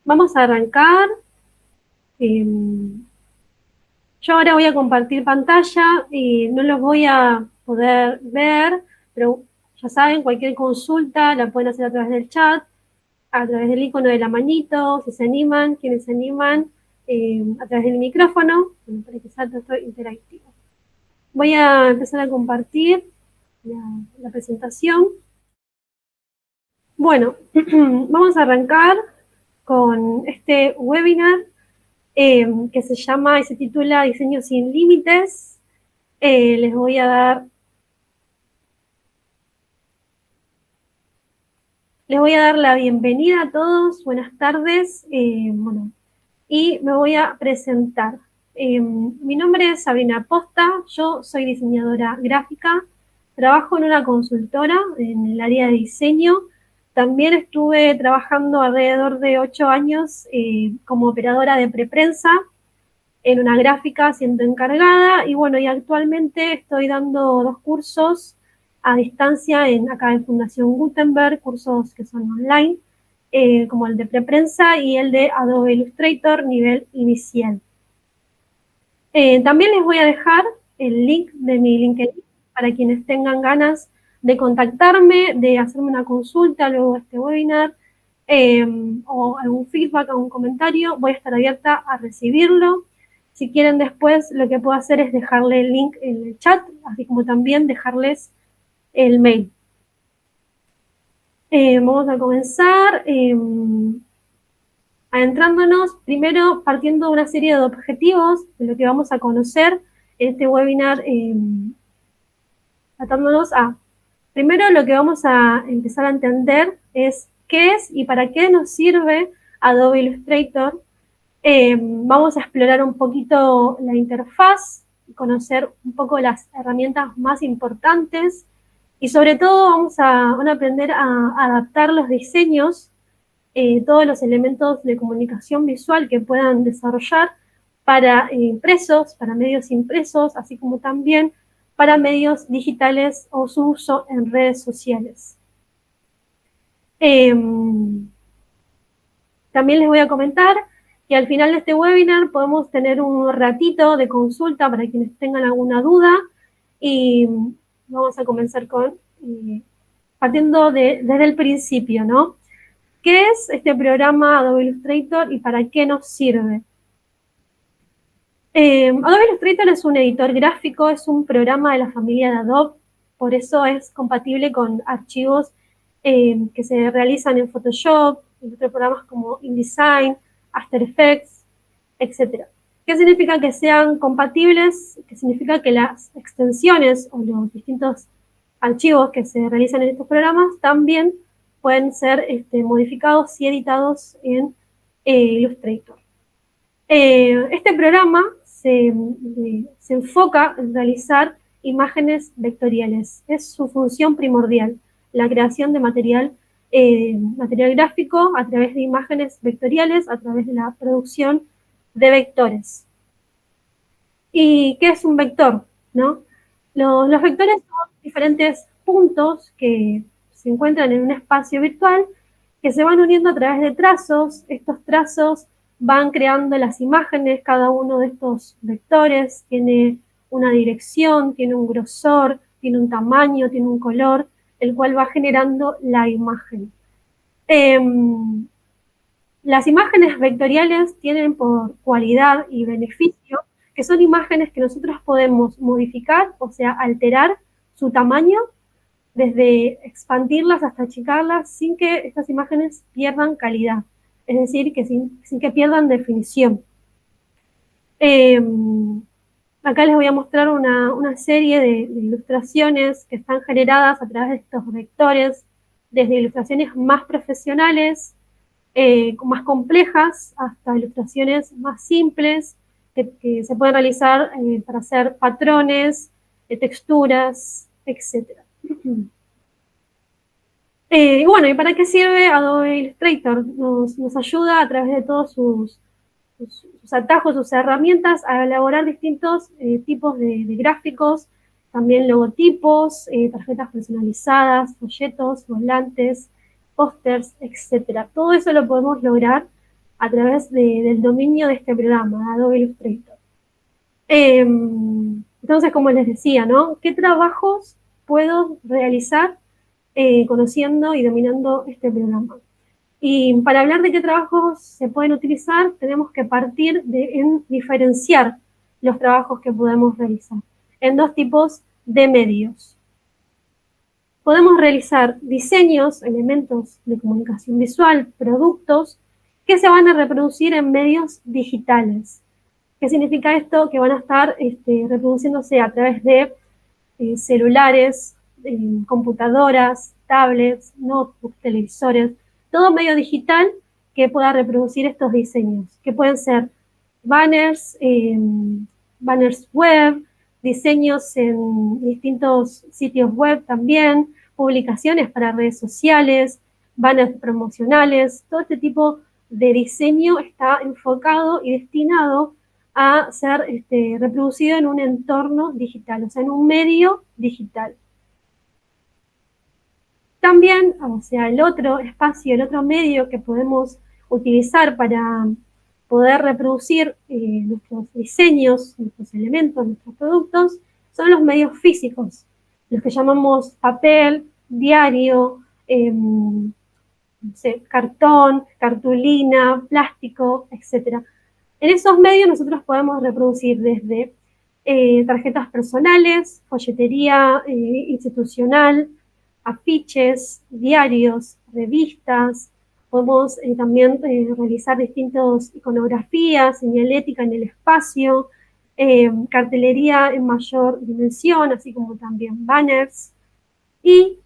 Vamos a arrancar. Eh, yo ahora voy a compartir pantalla y no los voy a poder ver, pero ya saben, cualquier consulta la pueden hacer a través del chat, a través del icono de la manito, si se animan, quienes se animan, a través del micrófono, para que salga todo interactivo. Voy a empezar a compartir la presentación. Bueno, vamos a arrancar con este webinar que se llama y se titula Diseño sin Límites. Les voy a dar la bienvenida a todos, buenas tardes, bueno, y me voy a presentar. Mi nombre es Sabrina Posta, yo soy diseñadora gráfica, trabajo en una consultora en el área de diseño. También estuve trabajando alrededor de 8 años como operadora de preprensa en una gráfica siendo encargada y bueno, y actualmente estoy dando 2 cursos a distancia acá en Fundación Gutenberg, cursos que son online, como el de preprensa y el de Adobe Illustrator nivel inicial. También les voy a dejar el link de mi LinkedIn para quienes tengan ganas de contactarme, de hacerme una consulta luego de este webinar, o algún feedback, algún comentario. Voy a estar abierta a recibirlo. Si quieren después, lo que puedo hacer es dejarle el link en el chat, así como también dejarles el mail. Vamos a comenzar adentrándonos primero partiendo de una serie de objetivos de lo que vamos a conocer en este webinar, tratándonos a, primero lo que vamos a empezar a entender es qué es y para qué nos sirve Adobe Illustrator. Vamos a explorar un poquito la interfaz, conocer un poco las herramientas más importantes y sobre todo vamos a aprender a adaptar los diseños, todos los elementos de comunicación visual que puedan desarrollar para impresos, para medios impresos, así como también para medios digitales o su uso en redes sociales. También les voy a comentar que al final de este webinar podemos tener un ratito de consulta para quienes tengan alguna duda y vamos a comenzar con, partiendo desde el principio, ¿no? ¿Qué es este programa Adobe Illustrator y para qué nos sirve? Adobe Illustrator es un editor gráfico, es un programa de la familia de Adobe, por eso es compatible con archivos que se realizan en Photoshop, en otros programas como InDesign, After Effects, etc. ¿Qué significa que sean compatibles? Que significa que las extensiones o los distintos archivos que se realizan en estos programas también pueden ser modificados y editados en Illustrator. Este programa se enfoca en realizar imágenes vectoriales. Es su función primordial, la creación de material gráfico a través de imágenes vectoriales, a través de la producción de vectores. ¿Y qué es un vector? ¿No? Los vectores son diferentes puntos que se encuentran en un espacio virtual que se van uniendo a través de trazos. Estos trazos van creando las imágenes, cada uno de estos vectores tiene una dirección, tiene un grosor, tiene un tamaño, tiene un color, el cual va generando la imagen. Las imágenes vectoriales tienen por cualidad y beneficio que son imágenes que nosotros podemos modificar, o sea, alterar su tamaño, desde expandirlas hasta achicarlas, sin que estas imágenes pierdan calidad, es decir, que sin que pierdan definición. Acá les voy a mostrar una serie de ilustraciones que están generadas a través de estos vectores, desde ilustraciones más profesionales, más complejas, hasta ilustraciones más simples, que se pueden realizar para hacer patrones, texturas, etc. Y bueno, ¿y para qué sirve Adobe Illustrator? Nos ayuda a través de todos sus atajos, sus herramientas, a elaborar distintos tipos de gráficos, también logotipos, tarjetas personalizadas, folletos, volantes, pósters, etc. Todo eso lo podemos lograr a través del dominio de este programa, Adobe Illustrator. Entonces, como les decía, ¿no? ¿Qué trabajos puedo realizar conociendo y dominando este programa? Y para hablar de qué trabajos se pueden utilizar, tenemos que partir en diferenciar los trabajos que podemos realizar en dos tipos de medios. Podemos realizar diseños, elementos de comunicación visual, productos que se van a reproducir en medios digitales. ¿Qué significa esto? Que van a estar reproduciéndose a través de celulares, computadoras, tablets, notebooks, televisores, todo medio digital que pueda reproducir estos diseños, que pueden ser banners, banners web, diseños en distintos sitios web también, publicaciones para redes sociales, banners promocionales, todo este tipo de diseño está enfocado y destinado a ser reproducido en un entorno digital, o sea, en un medio digital. También, o sea, el otro espacio, el otro medio que podemos utilizar para poder reproducir nuestros diseños, nuestros elementos, nuestros productos, son los medios físicos, los que llamamos papel, diario, no sé, cartón, cartulina, plástico, etc. En esos medios nosotros podemos reproducir desde tarjetas personales, folletería institucional, afiches, diarios, revistas, podemos también realizar distintas iconografías, señalética en el espacio, cartelería en mayor dimensión, así como también banners, y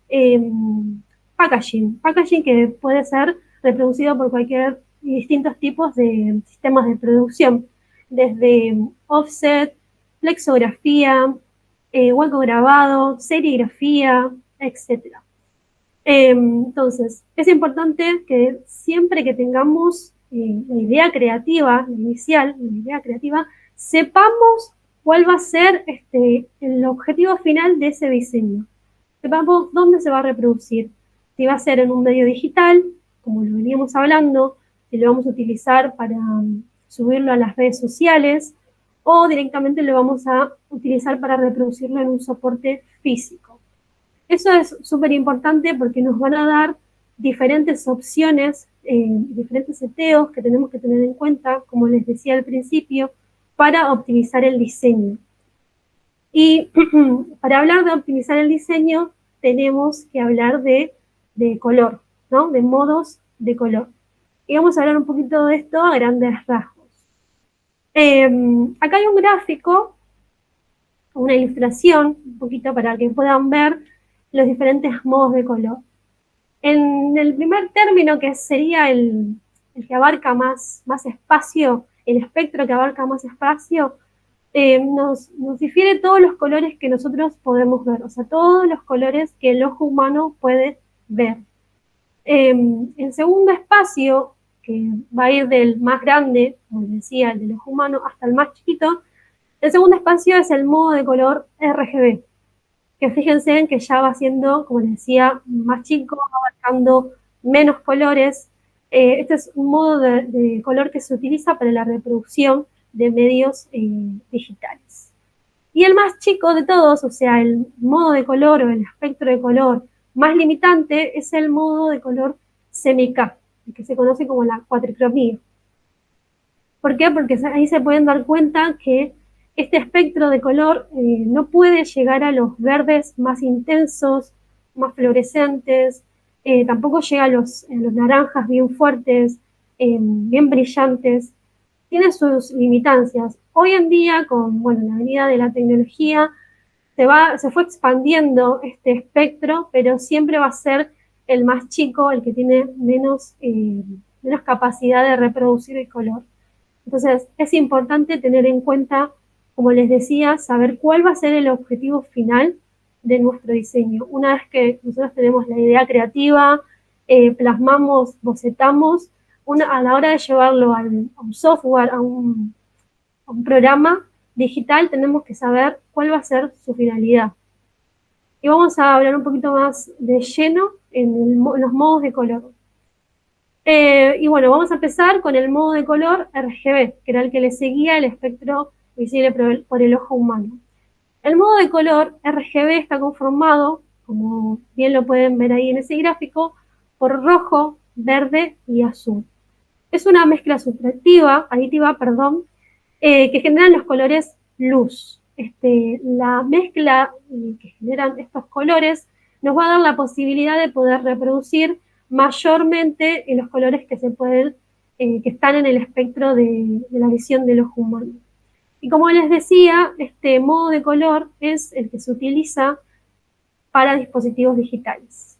packaging que puede ser reproducido por cualquier distintos tipos de sistemas de producción, desde offset, flexografía, hueco grabado, serigrafía, etc. Entonces, es importante que siempre que tengamos la idea creativa inicial, la idea creativa, sepamos cuál va a ser el objetivo final de ese diseño. Sepamos dónde se va a reproducir. Si va a ser en un medio digital, como lo veníamos hablando, si lo vamos a utilizar para subirlo a las redes sociales, o directamente lo vamos a utilizar para reproducirlo en un soporte físico. Eso es súper importante porque nos van a dar diferentes opciones, diferentes seteos que tenemos que tener en cuenta, como les decía al principio, para optimizar el diseño. Y para hablar de optimizar el diseño, tenemos que hablar de color, ¿no? De modos de color. Y vamos a hablar un poquito de esto a grandes rasgos. Acá hay un gráfico, una ilustración, un poquito para que puedan ver los diferentes modos de color. En el primer término, que sería el que abarca más espacio, el espectro que abarca más espacio, nos difiere todos los colores que nosotros podemos ver, o sea, todos los colores que el ojo humano puede ver. El segundo espacio, que va a ir del más grande, como les decía, el del ojo humano, hasta el más chiquito, el segundo espacio es el modo de color RGB, que fíjense en que ya va siendo, como les decía, más chico, abarcando menos colores. Este es un modo de color que se utiliza para la reproducción de medios digitales. Y el más chico de todos, o sea, el modo de color o el espectro de color más limitante, es el modo de color CMYK, que se conoce como la cuatricromía. ¿Por qué? Porque ahí se pueden dar cuenta que este espectro de color no puede llegar a los verdes más intensos, más fluorescentes, tampoco llega a los naranjas bien fuertes, bien brillantes, tiene sus limitancias. Hoy en día, con la venida de la tecnología, se fue expandiendo este espectro, pero siempre va a ser el más chico, el que tiene menos capacidad de reproducir el color. Entonces, es importante tener en cuenta, como les decía, saber cuál va a ser el objetivo final de nuestro diseño. Una vez que nosotros tenemos la idea creativa, plasmamos, bocetamos, a la hora de llevarlo a un software, a un programa digital, tenemos que saber cuál va a ser su finalidad. Y vamos a hablar un poquito más de lleno en los modos de color. Y bueno, vamos a empezar con el modo de color RGB, que era el que le seguía el espectro visible por el ojo humano. El modo de color RGB está conformado, como bien lo pueden ver ahí en ese gráfico, por rojo, verde y azul. Es una mezcla aditiva, perdón, que generan los colores luz. La mezcla que generan estos colores nos va a dar la posibilidad de poder reproducir mayormente los colores que se pueden, que están en el espectro de la visión del ojo humano. Y como les decía, este modo de color es el que se utiliza para dispositivos digitales.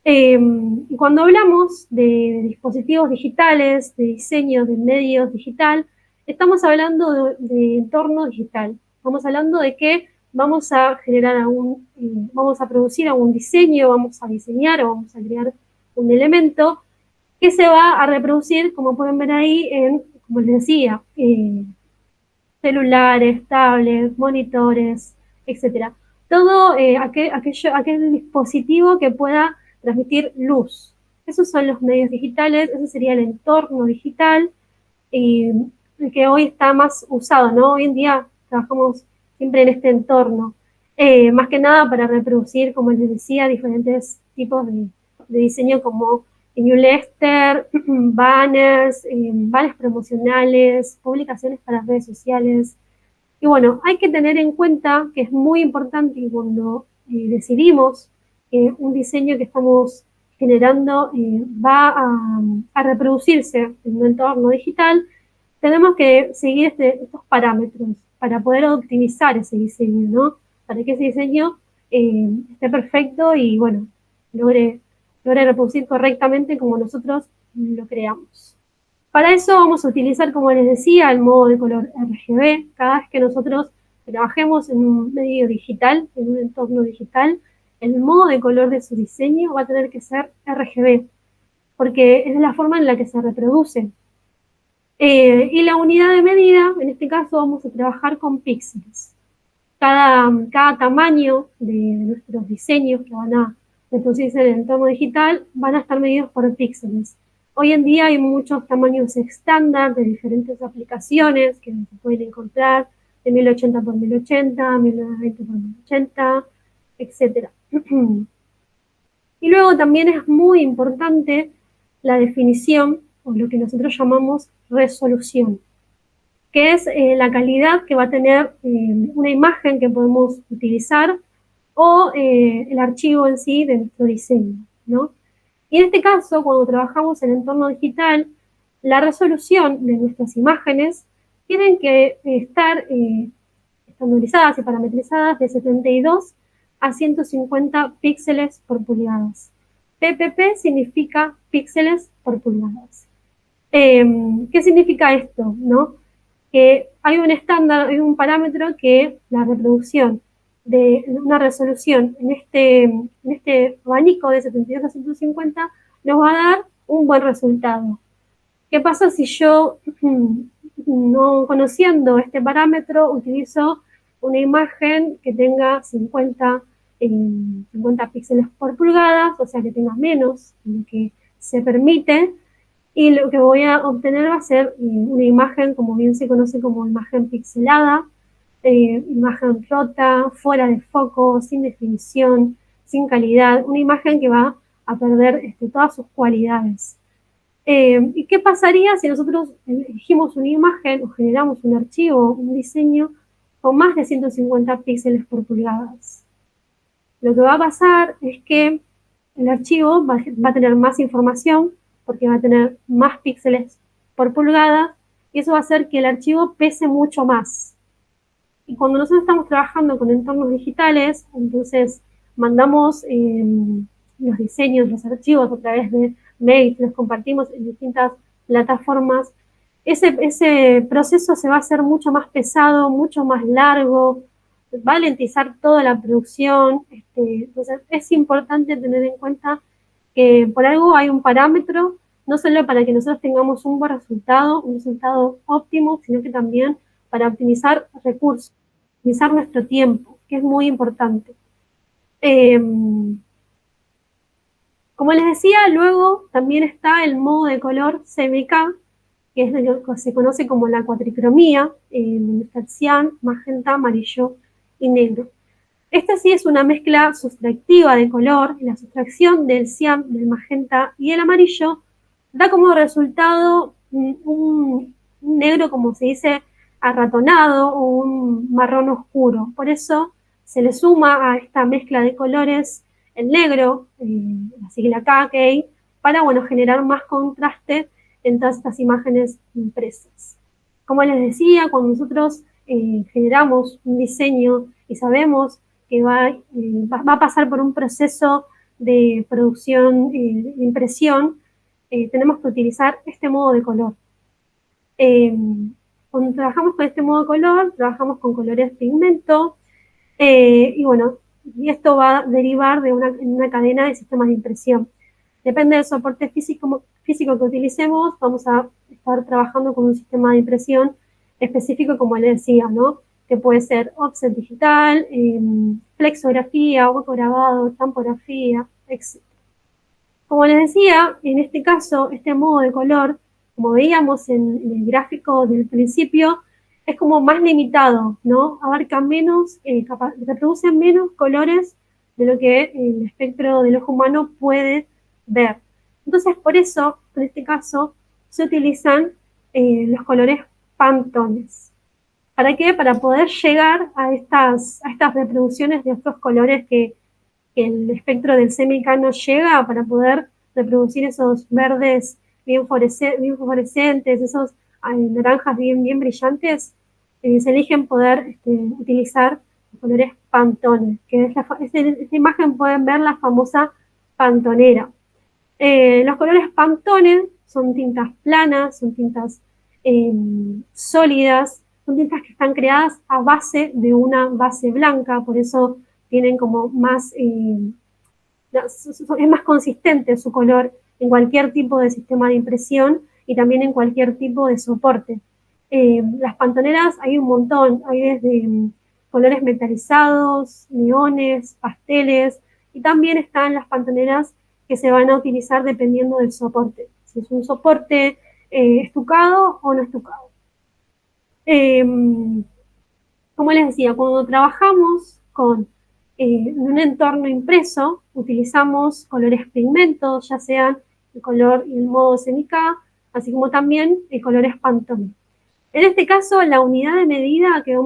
Y cuando hablamos de dispositivos digitales, de diseño de medios digital, estamos hablando de entorno digital. Estamos hablando de que vamos a generar vamos a producir algún diseño, vamos a diseñar o vamos a crear un elemento que se va a reproducir, como pueden ver ahí, como les decía, celulares, tablets, monitores, etcétera. Todo aquel dispositivo que pueda transmitir luz. Esos son los medios digitales, ese sería el entorno digital, el que hoy está más usado, ¿no? Hoy en día trabajamos siempre en este entorno, más que nada para reproducir, como les decía, diferentes tipos de diseño como newsletter, banners, banners promocionales, publicaciones para redes sociales. Y bueno, hay que tener en cuenta que es muy importante que cuando decidimos un diseño que estamos generando va a reproducirse en un entorno digital, tenemos que seguir estos parámetros para poder optimizar ese diseño, ¿no? Para que ese diseño esté perfecto y, bueno, logre reproducir correctamente como nosotros lo creamos. Para eso vamos a utilizar, como les decía, el modo de color RGB. Cada vez que nosotros trabajemos en un medio digital, en un entorno digital, el modo de color de su diseño va a tener que ser RGB, porque es la forma en la que se reproduce. Y la unidad de medida, en este caso vamos a trabajar con píxeles. Cada tamaño de nuestros diseños que van a reproducirse en el entorno digital van a estar medidos por píxeles. Hoy en día hay muchos tamaños estándar de diferentes aplicaciones que se pueden encontrar de 1080 por 1080, 1920 por 1080, etc. Y luego también es muy importante la definición, o lo que nosotros llamamos resolución, que es la calidad que va a tener una imagen que podemos utilizar o el archivo en sí de nuestro diseño, ¿no? Y en este caso, cuando trabajamos en entorno digital, la resolución de nuestras imágenes tienen que estar estandarizadas y parametrizadas de 72 a 150 píxeles por pulgadas. PPP significa píxeles por pulgadas. ¿Qué significa esto? ¿No? Que hay un estándar, hay un parámetro que la reproducción de una resolución en este abanico de 72 a 150 nos va a dar un buen resultado. ¿Qué pasa si yo, no conociendo este parámetro, utilizo una imagen que tenga 50 píxeles por pulgada, o sea que tenga menos de lo que se permite? Y lo que voy a obtener va a ser una imagen, como bien se conoce como imagen pixelada, imagen rota, fuera de foco, sin definición, sin calidad, una imagen que va a perder todas sus cualidades. ¿Y qué pasaría si nosotros elegimos una imagen o generamos un archivo, un diseño con más de 150 píxeles por pulgadas? Lo que va a pasar es que el archivo va a tener más información porque va a tener más píxeles por pulgada y eso va a hacer que el archivo pese mucho más. Y cuando nosotros estamos trabajando con entornos digitales, entonces mandamos los diseños, los archivos a través de mail, los compartimos en distintas plataformas, ese proceso se va a hacer mucho más pesado, mucho más largo, va a lentizar toda la producción. Entonces es importante tener en cuenta que por algo hay un parámetro, no solo para que nosotros tengamos un buen resultado, un resultado óptimo, sino que también para optimizar recursos, optimizar nuestro tiempo, que es muy importante. Como Como les decía, luego también está el modo de color CMYK, que es lo que se conoce como la cuatricromía, donde está el cian, magenta, amarillo y negro. Esta sí es una mezcla sustractiva de color, y la sustracción del cian, del magenta y el amarillo da como resultado un negro, como se dice, arratonado o un marrón oscuro. Por eso se le suma a esta mezcla de colores el negro, la sigla KK, para bueno, generar más contraste en todas estas imágenes impresas. Como les decía, cuando nosotros generamos un diseño y sabemos que va a pasar por un proceso de producción, de impresión, tenemos que utilizar este modo de color. Eh, Cuando trabajamos con este modo de color, trabajamos con colores pigmento, y bueno, y esto va a derivar de una cadena de sistemas de impresión. Depende del soporte físico que utilicemos, vamos a estar trabajando con un sistema de impresión específico, como les decía, ¿no? Que puede ser offset digital, flexografía, hueco grabado, tampografía, etc. Como les decía, en este caso, este modo de color, como veíamos en el gráfico del principio, es como más limitado, ¿no? Abarca menos, reproduce menos colores de lo que el espectro del ojo humano puede ver. Entonces, por eso, en este caso, se utilizan los colores Pantones. ¿Para qué? Para poder llegar a estas reproducciones de estos colores que el espectro del CMYK no llega, para poder reproducir esos verdes bien fluorescentes, esos naranjas bien brillantes. Se eligen poder utilizar los colores Pantone, que es esta imagen pueden ver la famosa pantonera. Los colores Pantone son tintas planas, son tintas sólidas, son tintas que están creadas a base de una base blanca, por eso tienen como más, es más consistente su color en cualquier tipo de sistema de impresión y también en cualquier tipo de soporte. Las pantoneras hay un montón, hay desde colores metalizados, neones, pasteles, y también están las pantoneras que se van a utilizar dependiendo del soporte, si es un soporte estucado o no estucado. Eh, Como les decía, cuando trabajamos con un entorno impreso, utilizamos colores pigmentos, ya sean el color y el modo CMYK, así como también colores Pantone. En este caso, la unidad de medida en la que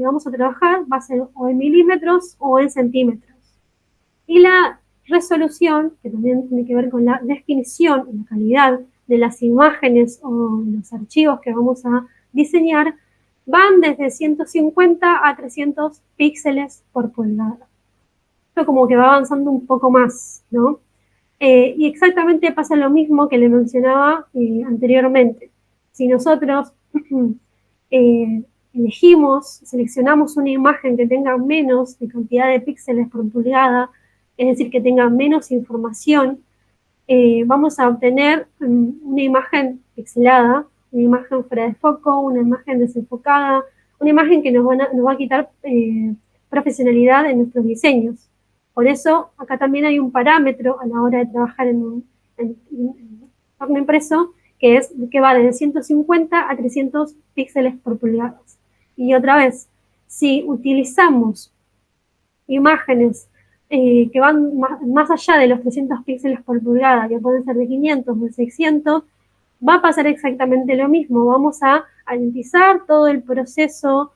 vamos a trabajar va a ser o en milímetros o en centímetros. Y la resolución, que también tiene que ver con la definición y la calidad de las imágenes o los archivos que vamos a diseñar, van desde 150 a 300 píxeles por pulgada. Esto como que va avanzando un poco más, ¿no? Y exactamente pasa lo mismo que le mencionaba anteriormente. Si nosotros seleccionamos una imagen que tenga menos de cantidad de píxeles por pulgada, es decir, que tenga menos información, vamos a obtener una imagen pixelada, una imagen fuera de foco, una imagen desenfocada, una imagen que nos va a quitar profesionalidad en nuestros diseños. Por eso, acá también hay un parámetro a la hora de trabajar en un entorno impreso, que va desde 150 a 300 píxeles por pulgada. Y otra vez, si utilizamos imágenes que van más allá de los 300 píxeles por pulgada, que pueden ser de 500 o de 600, va a pasar exactamente lo mismo. Vamos a alentizar todo el proceso,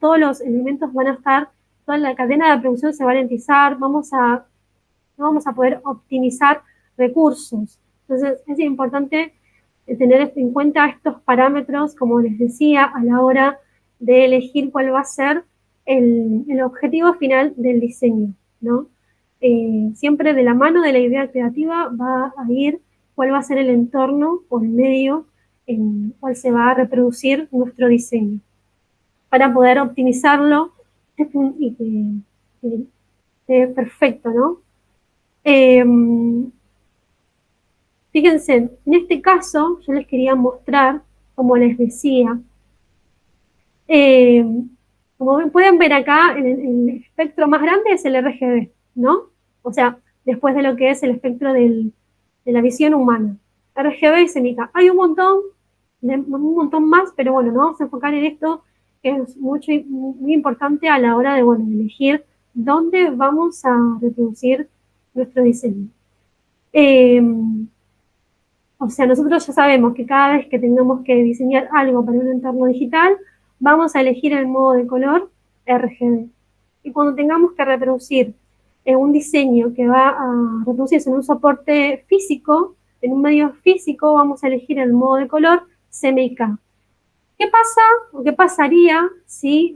todos los elementos van a estar, toda la cadena de producción se va a alentizar, no vamos a poder optimizar recursos. Entonces es importante tener en cuenta estos parámetros, como les decía, a la hora de elegir cuál va a ser el objetivo final del diseño, ¿no? Siempre de la mano de la idea creativa va a ir cuál va a ser el entorno o el medio en el cual se va a reproducir nuestro diseño, para poder optimizarlo y que esté perfecto, ¿no? Fíjense, en este caso yo les quería mostrar, como les decía, como pueden ver acá, el espectro más grande es el RGB, ¿no? o sea, después de lo que es el espectro de la visión humana. RGB y CMYK. Hay un montón más, pero bueno, nos vamos a enfocar en esto, que es muy importante a la hora de, bueno, elegir dónde vamos a reproducir nuestro diseño. Eh, o sea, nosotros ya sabemos que cada vez que tengamos que diseñar algo para un entorno digital, vamos a elegir el modo de color RGB. Y cuando tengamos que reproducir un diseño que va a reproducirse en un soporte físico, en un medio físico, vamos a elegir el modo de color CMYK. ¿Qué pasa o qué pasaría si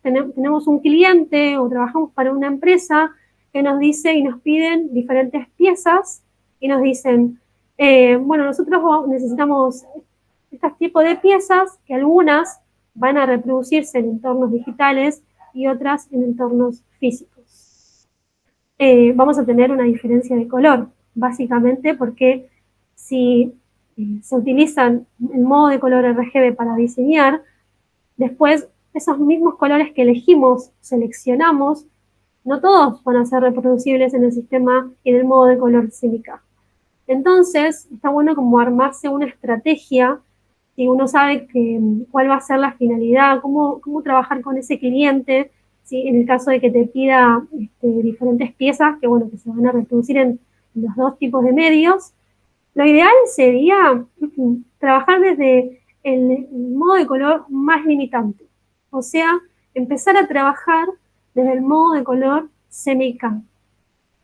tenemos un cliente o trabajamos para una empresa que nos dice y nos piden diferentes piezas y nos dicen, bueno, nosotros necesitamos este tipo de piezas que algunas van a reproducirse en entornos digitales y otras en entornos físicos? Vamos a tener una diferencia de color, básicamente porque si se utilizan el modo de color RGB para diseñar, después esos mismos colores que elegimos, seleccionamos, no todos van a ser reproducibles en el sistema y en el modo de color CMYK. Entonces, está bueno como armarse una estrategia y uno sabe cuál va a ser la finalidad, cómo trabajar con ese cliente, ¿sí? En el caso de que te pida diferentes piezas que, bueno, que se van a reproducir en los dos tipos de medios. Lo ideal sería trabajar desde el modo de color más limitante, o sea, empezar a trabajar desde el modo de color CMYK.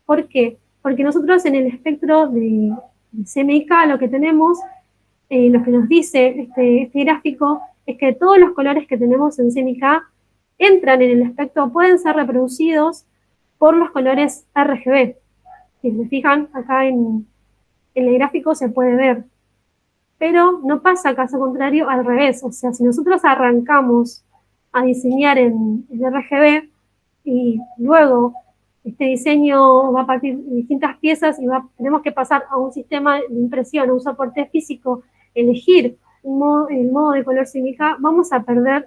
¿Por qué? Porque nosotros en el espectro de CMYK lo que tenemos, lo que nos dice este gráfico, es que todos los colores que tenemos en CMYK entran en el espectro, pueden ser reproducidos por los colores RGB. Si se fijan, acá en el gráfico se puede ver. Pero no pasa caso contrario al revés. O sea, si nosotros arrancamos a diseñar en RGB y luego este diseño va a partir de distintas piezas y tenemos que pasar a un sistema de impresión, a un soporte físico, elegir el modo de color CMYK, vamos a perder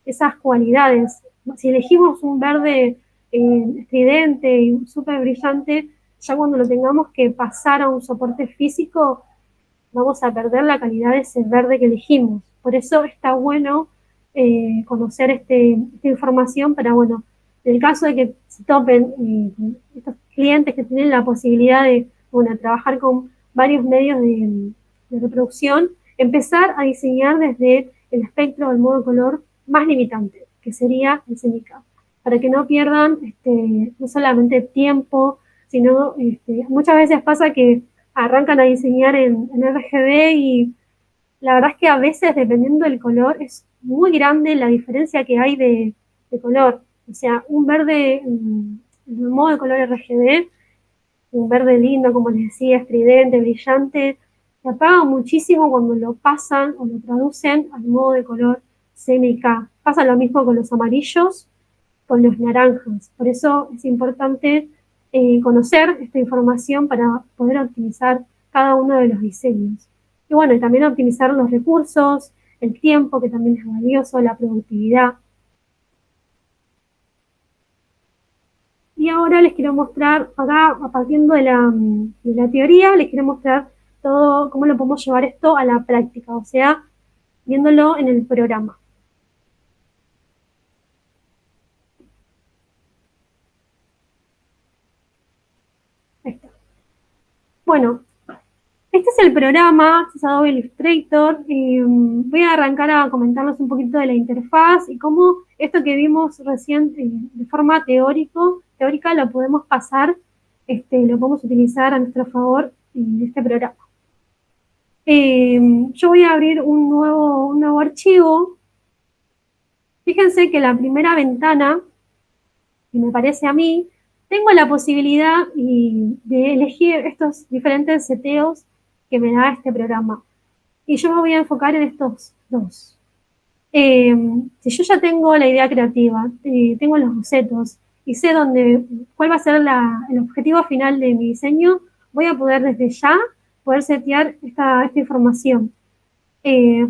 esas cualidades. Si elegimos un verde estridente y súper brillante, ya cuando lo tengamos que pasar a un soporte físico, vamos a perder la calidad de ese verde que elegimos. Por eso está bueno conocer esta información para, bueno, en el caso de que se topen estos clientes que tienen la posibilidad de, bueno, trabajar con varios medios de reproducción, empezar a diseñar desde el espectro del modo de color más limitante, que sería el CMYK, para que no pierdan no solamente tiempo, sino muchas veces pasa que arrancan a diseñar en RGB y la verdad es que a veces, dependiendo del color, es muy grande la diferencia que hay de color. O sea, un verde en el modo de color RGB, un verde lindo, como les decía, estridente, brillante, se apaga muchísimo cuando lo pasan o lo traducen al modo de color CMYK. Pasa lo mismo con los amarillos, con los naranjas. Por eso es importante conocer esta información para poder optimizar cada uno de los diseños. Y bueno, y también optimizar los recursos, el tiempo, que también es valioso, la productividad. Y ahora les quiero mostrar, acá, partiendo de la teoría, les quiero mostrar todo cómo lo podemos llevar esto a la práctica, o sea, viéndolo en el programa. Ahí está. Bueno, este es el programa, este es Adobe Illustrator, y voy a arrancar a comentarles un poquito de la interfaz y cómo esto que vimos recién de forma teórica lo podemos pasar, lo podemos utilizar a nuestro favor en este programa. Yo voy a abrir un nuevo archivo. Fíjense que la primera ventana, que me parece a mí, tengo la posibilidad de elegir estos diferentes seteos que me da este programa. Y yo me voy a enfocar en estos dos. Si yo ya tengo la idea creativa, tengo los bocetos y sé cuál va a ser el objetivo final de mi diseño, voy a poder desde ya poder setear esta información.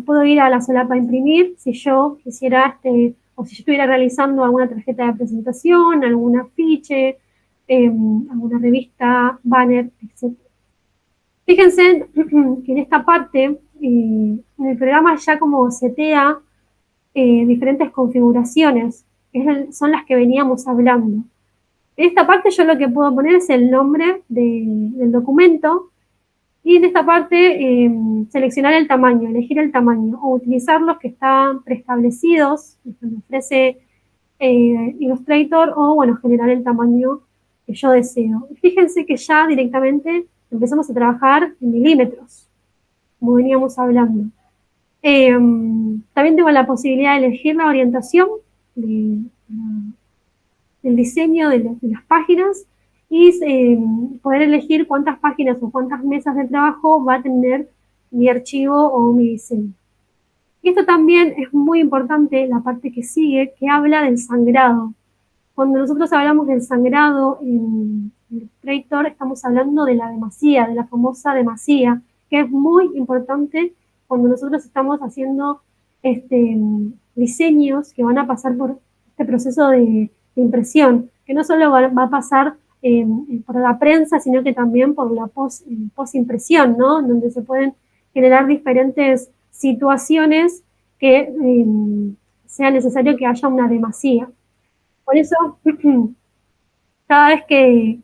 Puedo ir a la solapa a imprimir si yo quisiera, o si yo estuviera realizando alguna tarjeta de presentación, algún afiche, alguna revista, banner, etc. Fíjense que en esta parte, en el programa ya como setea diferentes configuraciones, que son las que veníamos hablando. En esta parte yo lo que puedo poner es el nombre del documento y en esta parte seleccionar el tamaño, elegir el tamaño o utilizar los que están preestablecidos, los que me ofrece Illustrator o bueno, generar el tamaño que yo deseo. Fíjense que ya directamente empezamos a trabajar en milímetros, como veníamos hablando. También tengo la posibilidad de elegir la orientación de, del diseño de las páginas y poder elegir cuántas páginas o cuántas mesas de trabajo va a tener mi archivo o mi diseño. Y esto también es muy importante, la parte que sigue, que habla del sangrado. Cuando nosotros hablamos del sangrado en Illustrator, estamos hablando de la demasía, de la famosa demasía, que es muy importante cuando nosotros estamos haciendo diseños que van a pasar por este proceso de impresión, que no solo va a pasar por la prensa, sino que también por la post-impresión, ¿no? Donde se pueden generar diferentes situaciones que sea necesario que haya una demasía. Por eso, cada vez que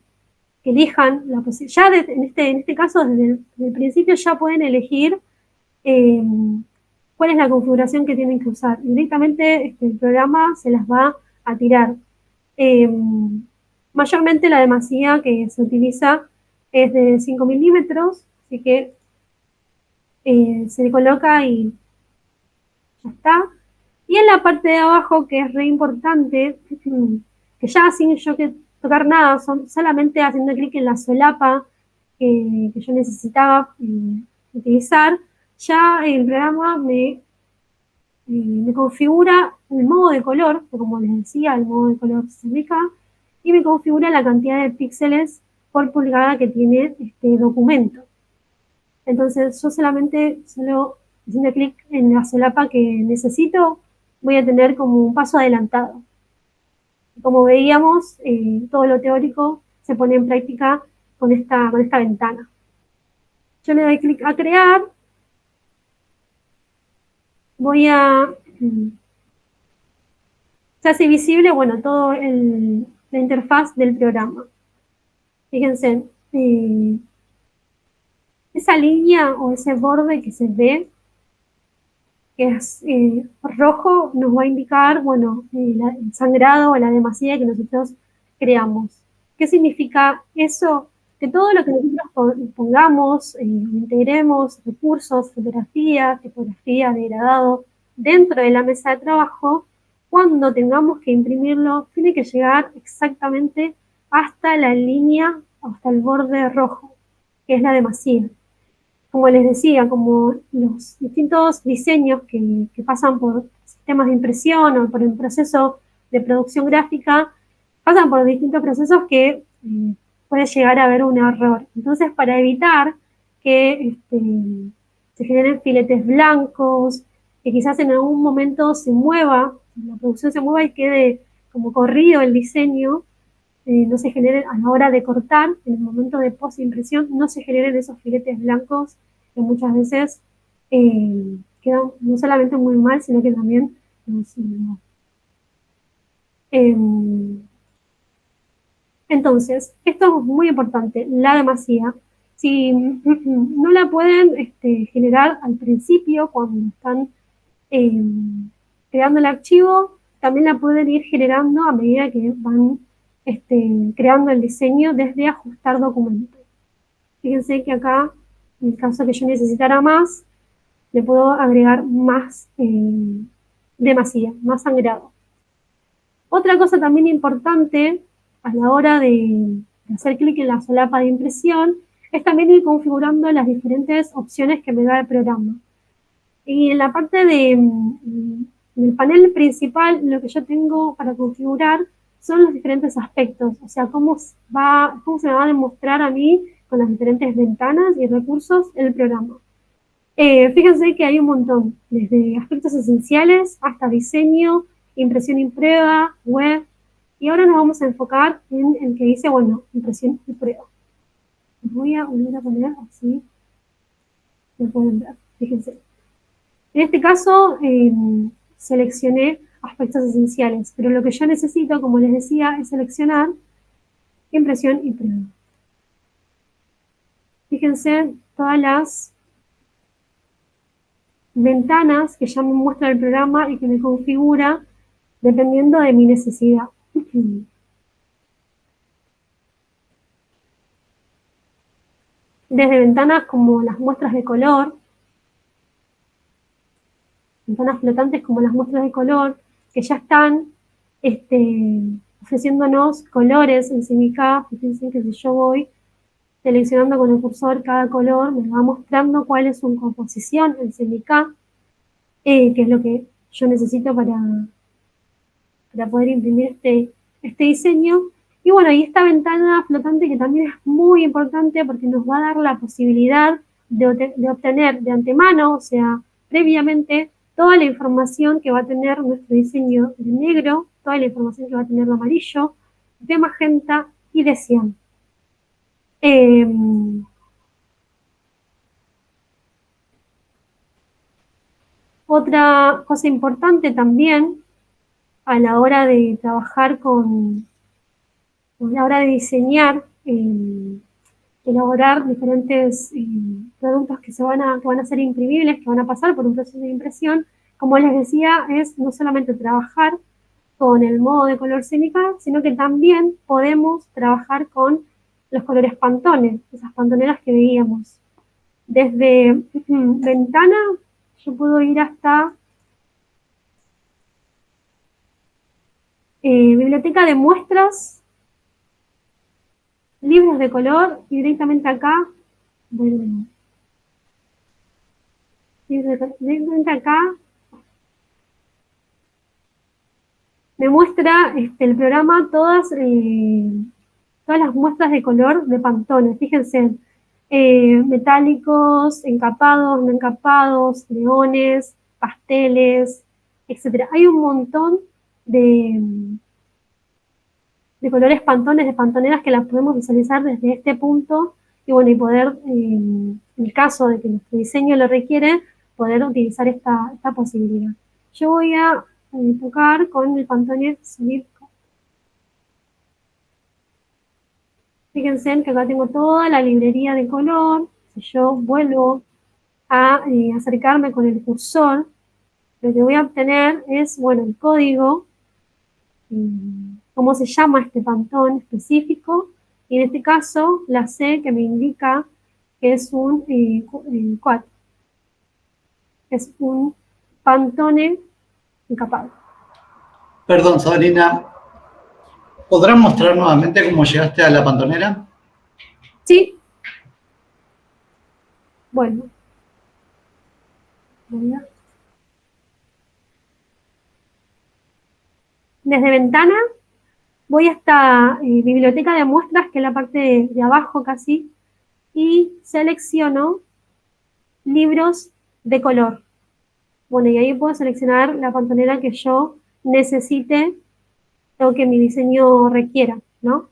elijan la posibilidad, ya en este caso, desde el principio ya pueden elegir eh, cuál es la configuración que tienen que usar. Directamente el programa se las va a tirar. Eh, Mayormente la demasía que se utiliza es de 5 milímetros, así que se coloca y ya está. Y en la parte de abajo, que es re importante, que ya sin yo que tocar nada, solamente haciendo clic en la solapa que yo necesitaba utilizar, ya el programa me configura el modo de color, que como les decía, el modo de color se ubica, y me configura la cantidad de píxeles por pulgada que tiene este documento. Entonces yo solo haciendo clic en la solapa que necesito, voy a tener como un paso adelantado. Como veíamos, todo lo teórico se pone en práctica con esta ventana. Yo le doy clic a crear, voy a... Se hace visible, bueno, todo la interfaz del programa. Fíjense, esa línea o ese borde que se ve, que es rojo, nos va a indicar, bueno, el sangrado o la demasía que nosotros creamos. ¿Qué significa eso? Que todo lo que nosotros pongamos, integremos recursos, fotografía, tipografía, degradado, dentro de la mesa de trabajo, cuando tengamos que imprimirlo, tiene que llegar exactamente hasta la línea, hasta el borde rojo, que es la demasía. Como les decía, como los distintos diseños que pasan por sistemas de impresión o por el proceso de producción gráfica, pasan por distintos procesos que puede llegar a haber un error. Entonces, para evitar que se generen filetes blancos, que quizás en algún momento se mueva, la producción se mueva y quede como corrido el diseño, no se generen a la hora de cortar, en el momento de post-impresión, no se generen esos filetes blancos que muchas veces quedan no solamente muy mal, sino que también no. Entonces, esto es muy importante, la demasía. Si no la pueden generar al principio, cuando están eh, creando el archivo, también la pueden ir generando a medida que van creando el diseño desde ajustar documentos. Fíjense que acá, en el caso que yo necesitara más, le puedo agregar más demasía, más sangrado. Otra cosa también importante a la hora de hacer clic en la solapa de impresión es también ir configurando las diferentes opciones que me da el programa. Y en la parte del panel principal, lo que yo tengo para configurar son los diferentes aspectos, o sea, cómo se me va a demostrar a mí con las diferentes ventanas y recursos el programa. Fíjense que hay un montón, desde aspectos esenciales hasta diseño, impresión y prueba, web Y ahora nos vamos a enfocar en el que dice, bueno, impresión y prueba. Voy a volver a poner así, lo pueden ver, fíjense. En este caso, seleccioné aspectos esenciales, pero lo que yo necesito, como les decía, es seleccionar impresión y prueba. Fíjense todas las ventanas que ya me muestra el programa y que me configura dependiendo de mi necesidad. Desde ventanas como las muestras de color, ventanas flotantes como las muestras de color, que ya están ofreciéndonos colores en CMYK. Fíjense que si yo voy seleccionando con el cursor cada color, me va mostrando cuál es su composición en CMYK, que es lo que yo necesito para poder imprimir este diseño. Y bueno, y esta ventana flotante que también es muy importante porque nos va a dar la posibilidad de obtener de antemano, o sea, previamente, toda la información que va a tener nuestro diseño de negro, toda la información que va a tener de amarillo, de magenta y de cian. Otra cosa importante también a la hora de trabajar a la hora de diseñar, elaborar diferentes productos que van a ser imprimibles, que van a pasar por un proceso de impresión, como les decía, es no solamente trabajar con el modo de color CMYK, sino que también podemos trabajar con los colores Pantone, esas pantoneras que veíamos. Desde ventana, yo puedo ir hasta biblioteca de muestras, libros de color, y directamente acá, bueno, directamente acá, me muestra el programa todas las muestras de color de Pantone. Fíjense, metálicos, encapados, no encapados, neones, pasteles, etc. Hay un montón de, de colores Pantones, de pantoneras que las podemos visualizar desde este punto y bueno, y poder, en el caso de que nuestro diseño lo requiere, poder utilizar esta posibilidad. Yo voy a tocar con el Pantone Solid. Fíjense que acá tengo toda la librería de color. Si yo vuelvo a acercarme con el cursor, lo que voy a obtener es, bueno, el código, cómo se llama este Pantone específico, y en este caso la C que me indica que es un quad, es un Pantone encapado. Perdón, Sabrina, ¿podrás mostrar nuevamente cómo llegaste a la pantonera? Sí. Bueno. Desde ventana voy hasta biblioteca de muestras, que es la parte de abajo casi, y selecciono libros de color. Bueno, y ahí puedo seleccionar la pantonera que yo necesite o que mi diseño requiera, ¿no?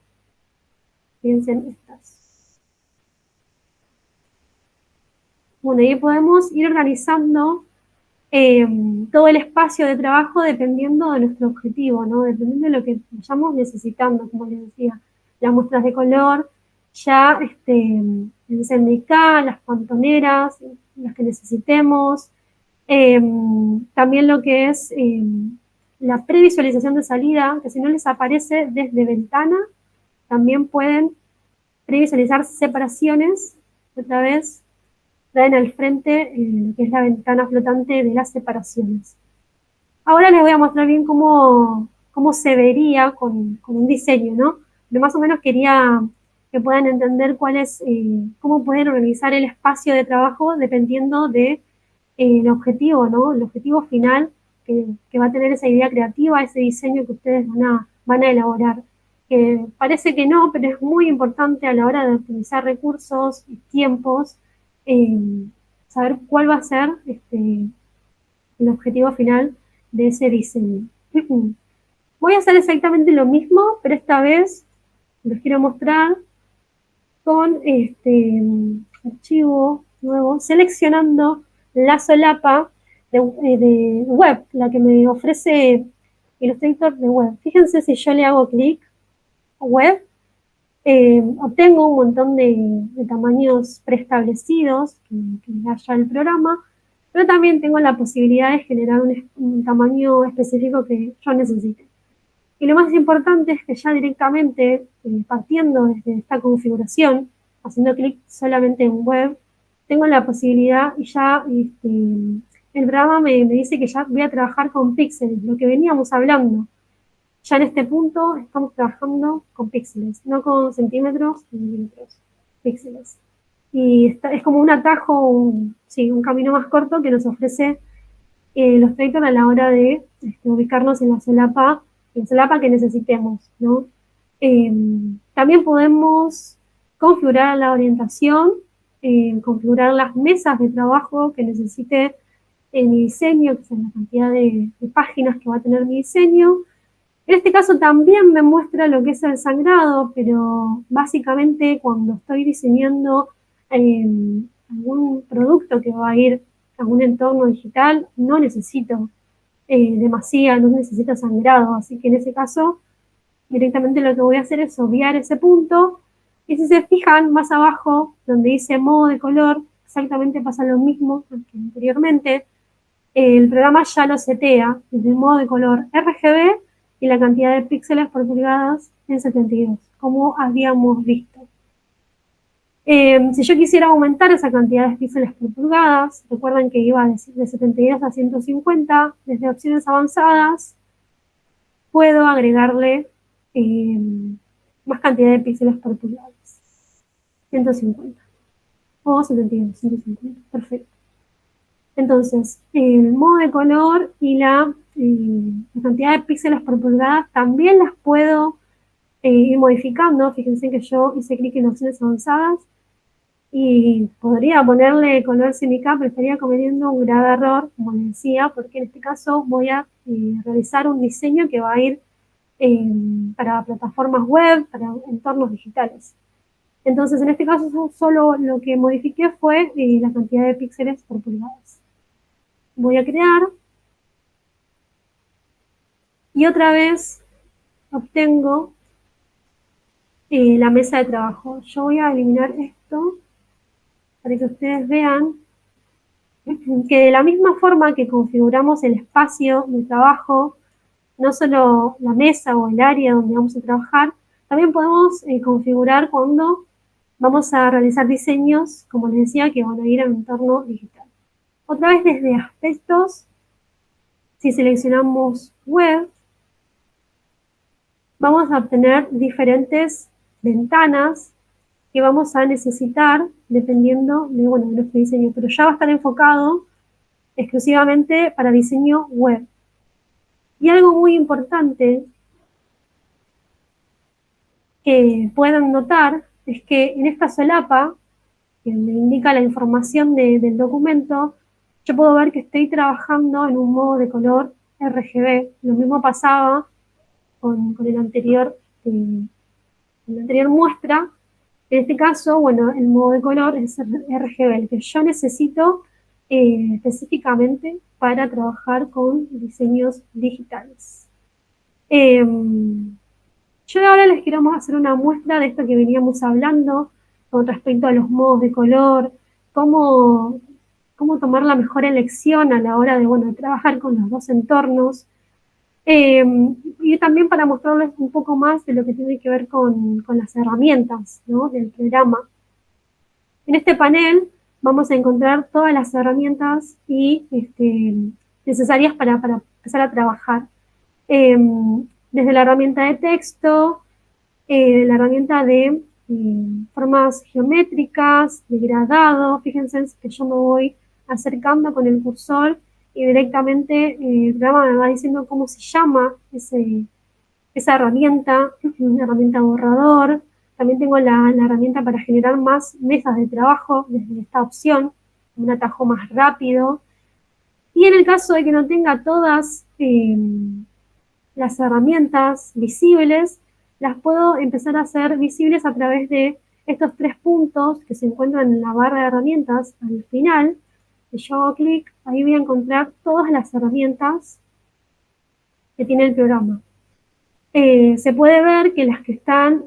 Fíjense en estas. Bueno, ahí podemos ir organizando todo el espacio de trabajo dependiendo de nuestro objetivo, ¿no? Dependiendo de lo que vayamos necesitando, como les decía. Las muestras de color, ya en CMYK, las pantoneras, las que necesitemos. También lo que es la previsualización de salida, que si no les aparece desde ventana, también pueden previsualizar separaciones, otra vez traen al frente lo que es la ventana flotante de las separaciones. Ahora les voy a mostrar bien cómo se vería con un diseño, ¿no? Pero más o menos quería que puedan entender cómo pueden organizar el espacio de trabajo dependiendo de el objetivo, ¿no? El objetivo final que va a tener esa idea creativa, ese diseño que ustedes van a elaborar. Parece que no, pero es muy importante a la hora de optimizar recursos y tiempos, eh, saber cuál va a ser el objetivo final de ese diseño. Voy a hacer exactamente lo mismo, pero esta vez les quiero mostrar con este archivo nuevo, seleccionando la solapa de web, la que me ofrece Illustrator de web. Fíjense si yo le hago clic a web, obtengo un montón de tamaños preestablecidos que haya el programa, pero también tengo la posibilidad de generar un tamaño específico que yo necesite. Y lo más importante es que ya directamente, partiendo desde esta configuración, haciendo clic solamente en web, tengo la posibilidad y ya el programa me dice que ya voy a trabajar con píxeles, lo que veníamos hablando. Ya en este punto estamos trabajando con píxeles, no con centímetros ni milímetros, píxeles. Y es como un atajo, un camino más corto que nos ofrece los Illustrator a la hora de ubicarnos en la solapa que necesitemos, ¿no? También podemos configurar la orientación, configurar las mesas de trabajo que necesite mi diseño, que son la cantidad de páginas que va a tener mi diseño. En este caso también me muestra lo que es el sangrado, pero básicamente cuando estoy diseñando algún producto que va a ir a un entorno digital, no necesito no necesito sangrado, así que en ese caso directamente lo que voy a hacer es obviar ese punto, y si se fijan más abajo donde dice modo de color, exactamente pasa lo mismo que anteriormente. El programa ya lo setea desde el modo de color RGB y la cantidad de píxeles por pulgadas en 72, como habíamos visto. Si yo quisiera aumentar esa cantidad de píxeles por pulgadas, recuerden que iba de 72 a 150, desde opciones avanzadas, puedo agregarle más cantidad de píxeles por pulgadas. 150 o 72, 150, perfecto. Entonces, el modo de color y la cantidad de píxeles por pulgada también las puedo ir modificando. Fíjense que yo hice clic en opciones avanzadas y podría ponerle color semica, pero estaría cometiendo un grave error, como les decía, porque en este caso voy a realizar un diseño que va a ir para plataformas web, para entornos digitales. Entonces, en este caso, solo lo que modifiqué fue la cantidad de píxeles por pulgadas. Voy a crear y otra vez obtengo la mesa de trabajo. Yo voy a eliminar esto para que ustedes vean que de la misma forma que configuramos el espacio de trabajo, no solo la mesa o el área donde vamos a trabajar, también podemos configurar cuando vamos a realizar diseños, como les decía, que van a ir al entorno digital. Otra vez desde aspectos, si seleccionamos web, vamos a obtener diferentes ventanas que vamos a necesitar dependiendo de nuestro diseño, pero ya va a estar enfocado exclusivamente para diseño web. Y algo muy importante que puedan notar es que en esta solapa, que me indica la información del documento, yo puedo ver que estoy trabajando en un modo de color RGB. Lo mismo pasaba con la anterior muestra. En este caso, el modo de color es RGB, el que yo necesito específicamente para trabajar con diseños digitales. Yo ahora les quiero hacer una muestra de esto que veníamos hablando con respecto a los modos de color, cómo tomar la mejor elección a la hora de trabajar con los dos entornos. Y también para mostrarles un poco más de lo que tiene que ver con las herramientas, ¿no?, del programa. En este panel vamos a encontrar todas las herramientas necesarias para empezar a trabajar. Desde la herramienta de texto, la herramienta de formas geométricas, de gradado. Fíjense que yo me voy acercando con el cursor y directamente el programa me va diciendo cómo se llama esa herramienta, una herramienta borrador. También tengo la herramienta para generar más mesas de trabajo desde esta opción, un atajo más rápido. Y en el caso de que no tenga todas las herramientas visibles las puedo empezar a hacer visibles a través de estos 3 puntos que se encuentran en la barra de herramientas al final. Si yo hago clic, ahí voy a encontrar todas las herramientas que tiene el programa. Se puede ver que las que están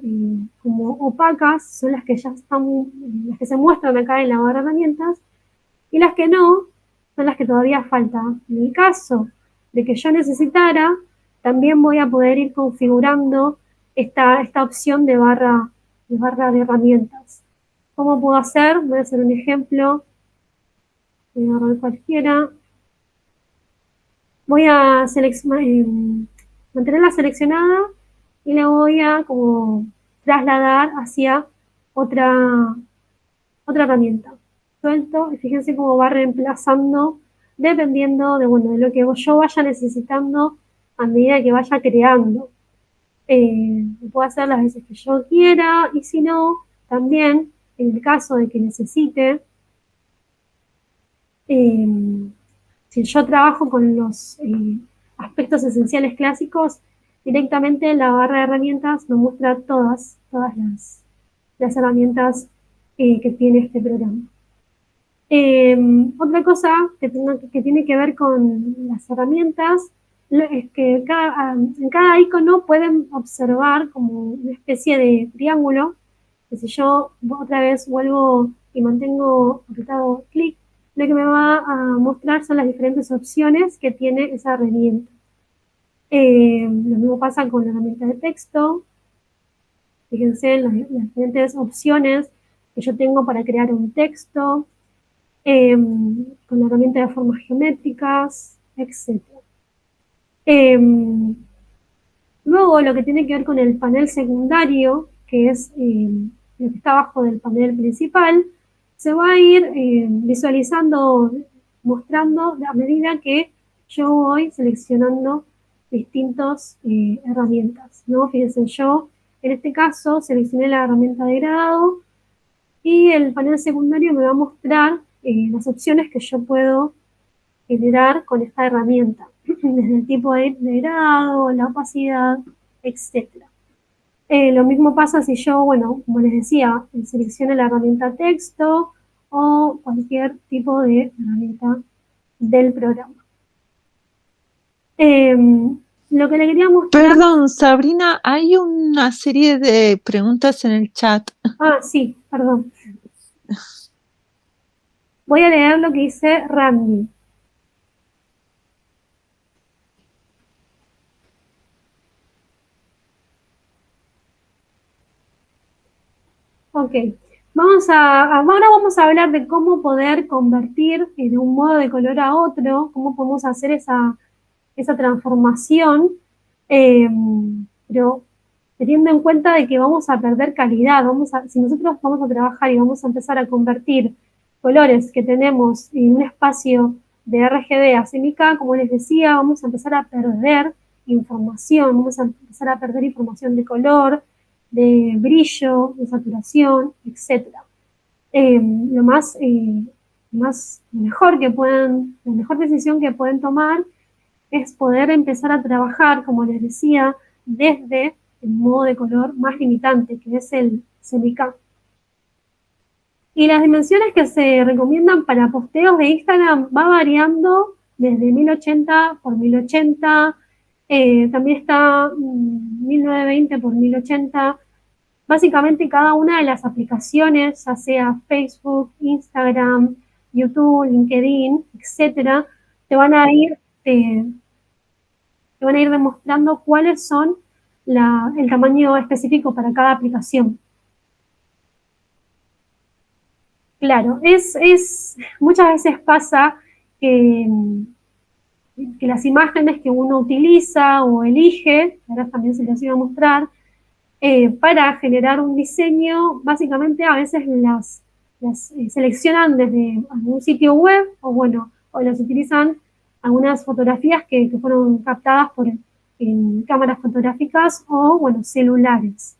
como opacas son las que ya están, las que se muestran acá en la barra de herramientas, y las que no son las que todavía faltan. En el caso de que yo necesitara, también voy a poder ir configurando esta opción de barra de herramientas. ¿Cómo puedo hacer? Voy a hacer un ejemplo. Voy a agarrar cualquiera. Voy a mantenerla seleccionada y la voy a como trasladar hacia otra herramienta. Suelto y fíjense cómo va reemplazando dependiendo de lo que yo vaya necesitando a medida que vaya creando. Lo puedo hacer las veces que yo quiera, y si no, también en el caso de que necesite, eh, si yo trabajo con los aspectos esenciales clásicos, directamente la barra de herramientas me muestra todas las herramientas que tiene este programa. Otra cosa que tiene que ver con las herramientas es que en cada icono pueden observar como una especie de triángulo, que si yo otra vez vuelvo y mantengo apretado clic, lo que me va a mostrar son las diferentes opciones que tiene esa herramienta. Lo mismo pasa con la herramienta de texto. Fíjense en las diferentes opciones que yo tengo para crear un texto, con la herramienta de formas geométricas, etc. Luego, lo que tiene que ver con el panel secundario, que es lo que está abajo del panel principal, se va a ir visualizando, mostrando a medida que yo voy seleccionando distintas herramientas, ¿no? Fíjense, yo en este caso seleccioné la herramienta de grado, y el panel secundario me va a mostrar las opciones que yo puedo generar con esta herramienta, desde el tipo de grado, la opacidad, etc. Lo mismo pasa si yo, como les decía, selecciono la herramienta texto o cualquier tipo de herramienta del programa. Lo que le quería mostrar... Perdón, Sabrina, hay una serie de preguntas en el chat. Ah, sí, perdón. Voy a leer lo que dice Randy. Ok, ahora vamos a hablar de cómo poder convertir de un modo de color a otro, cómo podemos hacer esa transformación, pero teniendo en cuenta de que vamos a perder calidad. Si nosotros vamos a trabajar y vamos a empezar a convertir colores que tenemos en un espacio de RGB a CMYK, como les decía, vamos a empezar a perder información, vamos a empezar a perder información de color, de brillo, de saturación, etc. La mejor decisión que pueden tomar es poder empezar a trabajar, como les decía, desde el modo de color más limitante, que es el CMYK. Y las dimensiones que se recomiendan para posteos de Instagram va variando desde 1080 por 1080, también está 1920 por 1080. Básicamente cada una de las aplicaciones, ya sea Facebook, Instagram, YouTube, LinkedIn, etcétera, te van a ir demostrando cuáles son el tamaño específico para cada aplicación. Claro, muchas veces pasa que las imágenes que uno utiliza o elige, ahora también se las iba a mostrar, para generar un diseño, básicamente a veces las seleccionan desde algún sitio web, o las utilizan algunas fotografías que fueron captadas en cámaras fotográficas o, celulares.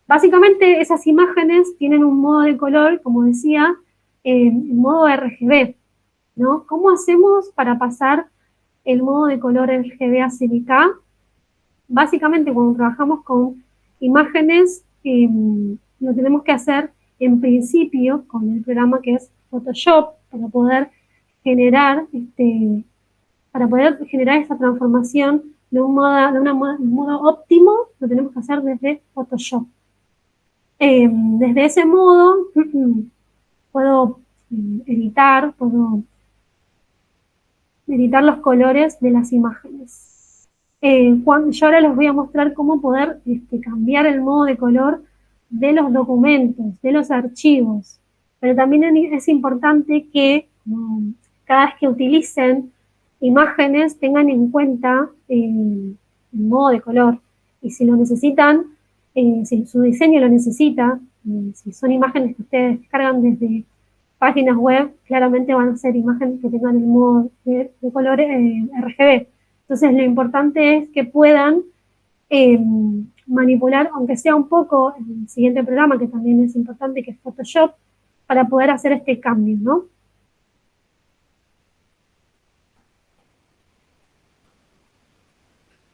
Básicamente esas imágenes tienen un modo de color, como decía, en modo RGB, ¿no? ¿Cómo hacemos para pasar el modo de color RGB a CMYK? básicamente cuando trabajamos con imágenes, lo tenemos que hacer en principio con el programa que es Photoshop para poder generar esa transformación de un modo óptimo, lo tenemos que hacer desde Photoshop. Desde ese modo puedo editar los colores de las imágenes. Yo ahora les voy a mostrar cómo poder cambiar el modo de color de los documentos, de los archivos. Pero también es importante que cada vez que utilicen imágenes tengan en cuenta el modo de color. Y si lo necesitan, si su diseño lo necesita, si son imágenes que ustedes descargan desde páginas web, claramente van a ser imágenes que tengan el modo de color RGB. Entonces, lo importante es que puedan manipular, aunque sea un poco, el siguiente programa, que también es importante, que es Photoshop, para poder hacer este cambio, ¿no?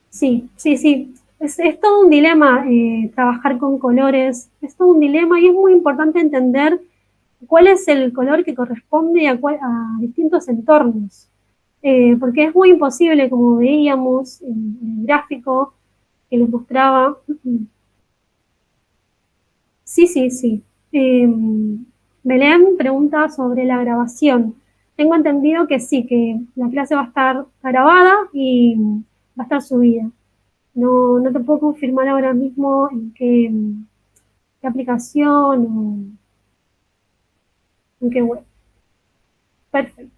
Sí, sí, sí. Es todo un dilema trabajar con colores, es todo un dilema y es muy importante entender cuál es el color que corresponde a distintos entornos. Porque es muy imposible, como veíamos en el gráfico que les mostraba. Sí, sí, sí. Belén pregunta sobre la grabación. Tengo entendido que sí, que la clase va a estar grabada y va a estar subida. No, no te puedo confirmar ahora mismo en qué aplicación o en qué web. Perfecto.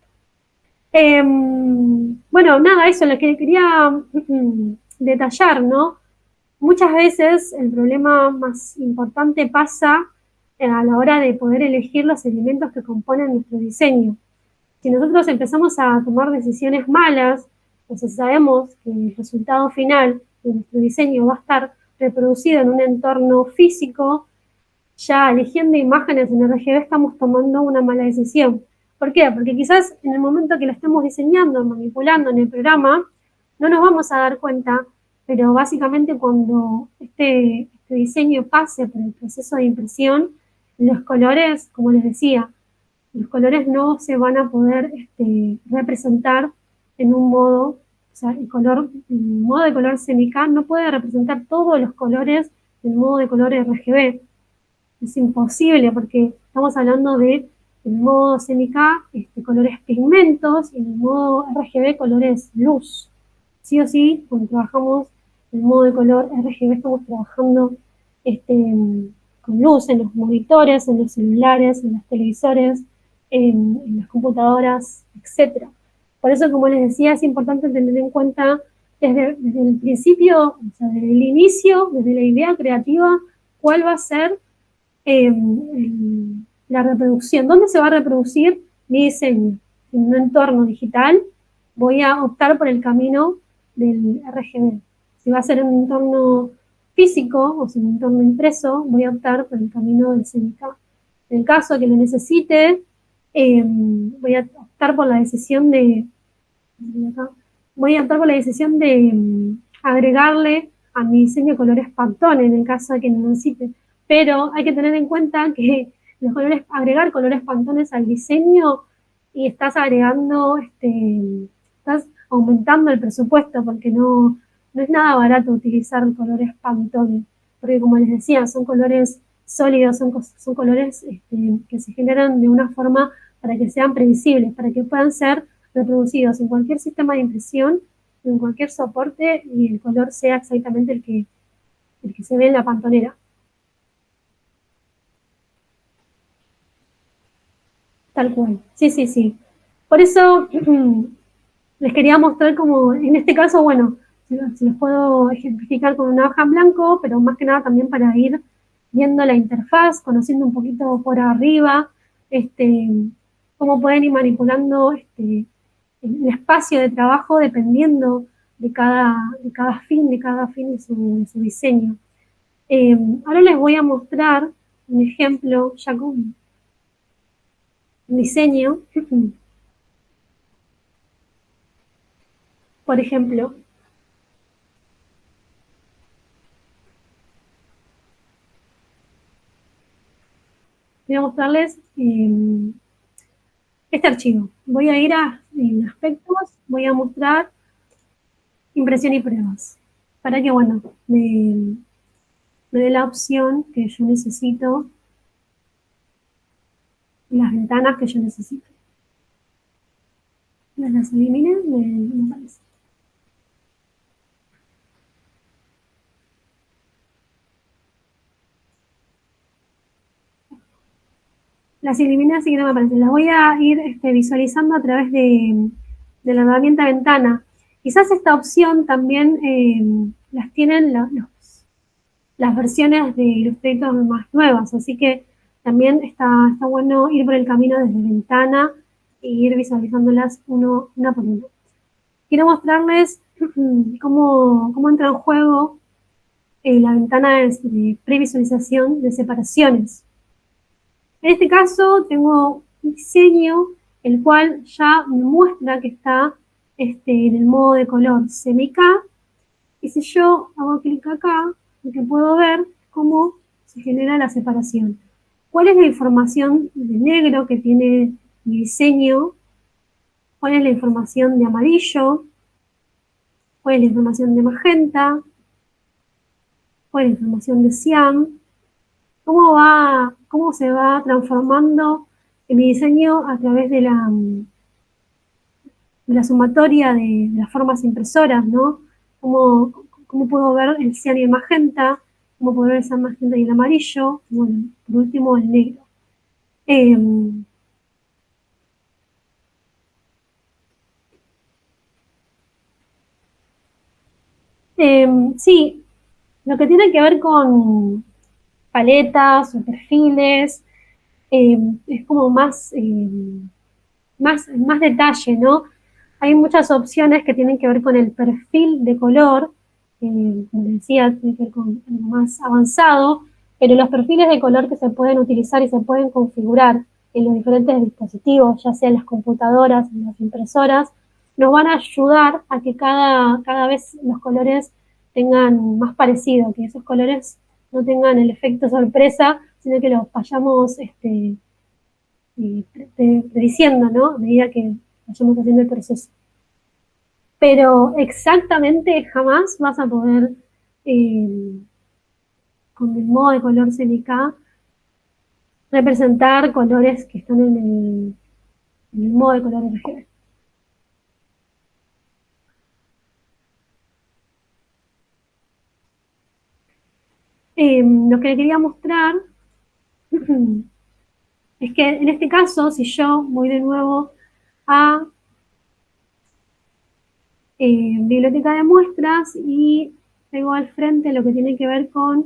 Bueno, nada, eso lo que quería detallar, ¿no? Muchas veces el problema más importante pasa a la hora de poder elegir los elementos que componen nuestro diseño. Si nosotros empezamos a tomar decisiones malas, o si sabemos que el resultado final de nuestro diseño va a estar reproducido en un entorno físico, ya eligiendo imágenes en RGB estamos tomando una mala decisión. ¿Por qué? Porque quizás en el momento que lo estemos diseñando, manipulando en el programa, no nos vamos a dar cuenta, pero básicamente cuando este diseño pase por el proceso de impresión, los colores, como les decía, los colores no se van a poder representar en un modo, o sea, el modo de color CMYK no puede representar todos los colores del modo de color RGB. Es imposible porque estamos hablando de el modo CMYK, colores pigmentos, y en el modo RGB, colores luz. Sí o sí, cuando trabajamos el modo de color RGB, estamos trabajando con luz en los monitores, en los celulares, en los televisores, en las computadoras, etc. Por eso, como les decía, es importante tener en cuenta desde el principio, o sea, desde el inicio, desde la idea creativa, cuál va a ser la reproducción. ¿Dónde se va a reproducir mi diseño? En un entorno digital, voy a optar por el camino del RGB. Si va a ser en un entorno físico o si en un entorno impreso, voy a optar por el camino del CMYK. En el caso que lo necesite, voy a optar por la decisión de agregarle a mi diseño colores Pantone en el caso de que lo necesite. Pero hay que tener en cuenta que agregar colores Pantones al diseño y estás aumentando el presupuesto porque no es nada barato utilizar colores Pantone, porque como les decía, son colores sólidos, son colores que se generan de una forma para que sean previsibles, para que puedan ser reproducidos en cualquier sistema de impresión, en cualquier soporte y el color sea exactamente el que se ve en la pantonera. Tal cual. Sí, sí, sí. Por eso les quería mostrar como, en este caso, bueno, se los puedo ejemplificar con una hoja en blanco, pero más que nada también para ir viendo la interfaz, conociendo un poquito por arriba, cómo pueden ir manipulando el espacio de trabajo dependiendo de cada fin de su diseño. Ahora les voy a mostrar un ejemplo ya con un diseño. Por ejemplo, voy a mostrarles este archivo. Voy a ir en aspectos, voy a mostrar impresión y pruebas, para que, bueno, me dé la opción que yo necesito, las ventanas que yo necesito. Las eliminé, me parece. Las eliminé, así que no me aparecen. Las voy a ir visualizando a través de la herramienta ventana. Quizás esta opción también las tienen las versiones de Illustrator más nuevas, así que también está bueno ir por el camino desde ventana e ir visualizándolas una por una. Quiero mostrarles cómo entra en juego la ventana de previsualización de separaciones. En este caso tengo un diseño el cual ya me muestra que está en el modo de color CMYK, y si yo hago clic acá, lo que puedo ver es cómo se genera la separación. ¿Cuál es la información de negro que tiene mi diseño? ¿Cuál es la información de amarillo? ¿Cuál es la información de magenta? ¿Cuál es la información de cian? ¿Cómo se va transformando en mi diseño a través de la sumatoria de las formas impresoras, ¿no? ¿Cómo puedo ver el cian y el magenta? ¿Cómo puedo ver el cian, magenta y el amarillo? Bueno, por último, el negro. Sí, lo que tiene que ver con paletas o perfiles, es como más detalle, ¿no? Hay muchas opciones que tienen que ver con el perfil de color, como les decía, tiene que ver con algo más avanzado, pero los perfiles de color que se pueden utilizar y se pueden configurar en los diferentes dispositivos, ya sea en las computadoras, en las impresoras, nos van a ayudar a que cada vez los colores tengan más parecido, que esos colores no tengan el efecto sorpresa, sino que los vayamos prediciendo, ¿no? A medida que vayamos haciendo el proceso. Pero exactamente jamás vas a poder, con el modo de color CMYK, representar colores que están en el modo de color RGB. Lo que le quería mostrar es que en este caso, si yo voy de nuevo a biblioteca de muestras y tengo al frente lo que tiene que ver con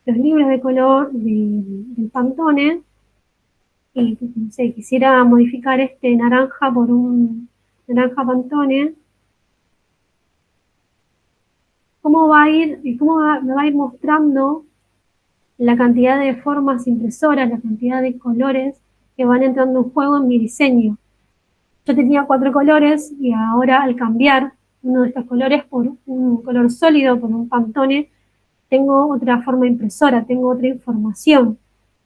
los libros de color del Pantone, y no sé, quisiera modificar este naranja por un naranja Pantone, ¿cómo me va a ir mostrando la cantidad de formas impresoras, la cantidad de colores que van entrando en juego en mi diseño? Yo tenía 4 colores y ahora al cambiar uno de estos colores por un color sólido, por un Pantone, tengo otra forma impresora, tengo otra información.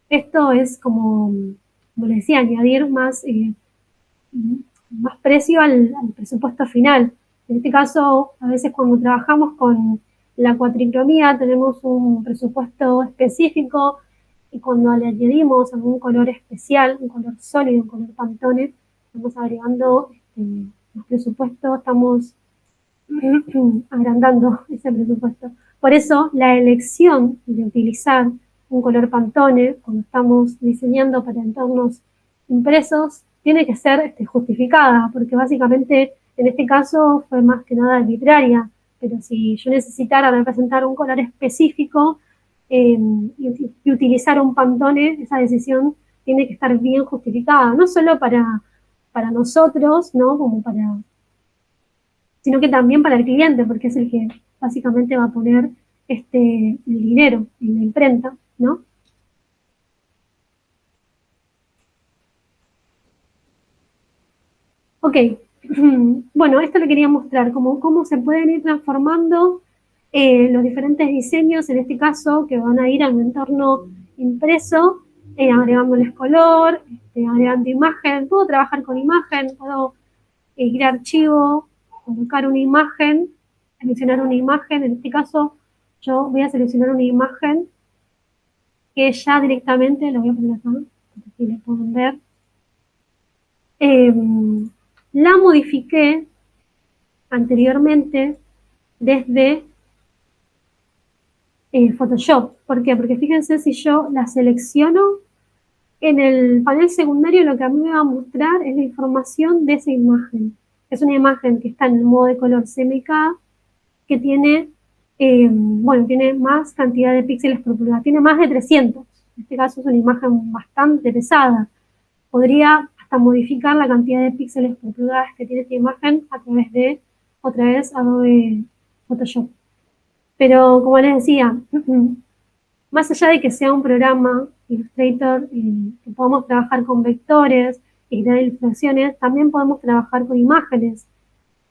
Esto es como les decía, añadir más precio al presupuesto final. En este caso, a veces cuando trabajamos con la cuatricromía tenemos un presupuesto específico, y cuando le añadimos algún color especial, un color sólido, un color Pantone, estamos agregando los presupuestos, estamos agrandando ese presupuesto. Por eso, la elección de utilizar un color Pantone cuando estamos diseñando para entornos impresos tiene que ser justificada, porque básicamente en este caso fue más que nada arbitraria, pero si yo necesitara representar un color específico y utilizar un Pantone, esa decisión tiene que estar bien justificada, no solo para nosotros, ¿no? Sino que también para el cliente, porque es el que básicamente va a poner el dinero en la imprenta, ¿no? Ok, bueno, esto le quería mostrar, cómo se pueden ir transformando los diferentes diseños, en este caso, que van a ir al entorno impreso, agregándoles color, agregando imagen. Puedo trabajar con imagen, puedo ir a archivo, colocar una imagen, seleccionar una imagen. En este caso, yo voy a seleccionar una imagen que ya directamente, lo voy a poner acá, para que la puedan ver. La modifiqué anteriormente desde Photoshop. ¿Por qué? Porque fíjense, si yo la selecciono, en el panel secundario lo que a mí me va a mostrar es la información de esa imagen. Es una imagen que está en el modo de color CMYK, que tiene, tiene más cantidad de píxeles por pulgada, tiene más de 300. En este caso es una imagen bastante pesada. Podría hasta modificar la cantidad de píxeles por pulgada que tiene esta imagen a través de, otra vez, Adobe Photoshop. Pero, como les decía, más allá de que sea un programa Illustrator, que podamos trabajar con vectores y crear ilustraciones, también podemos trabajar con imágenes.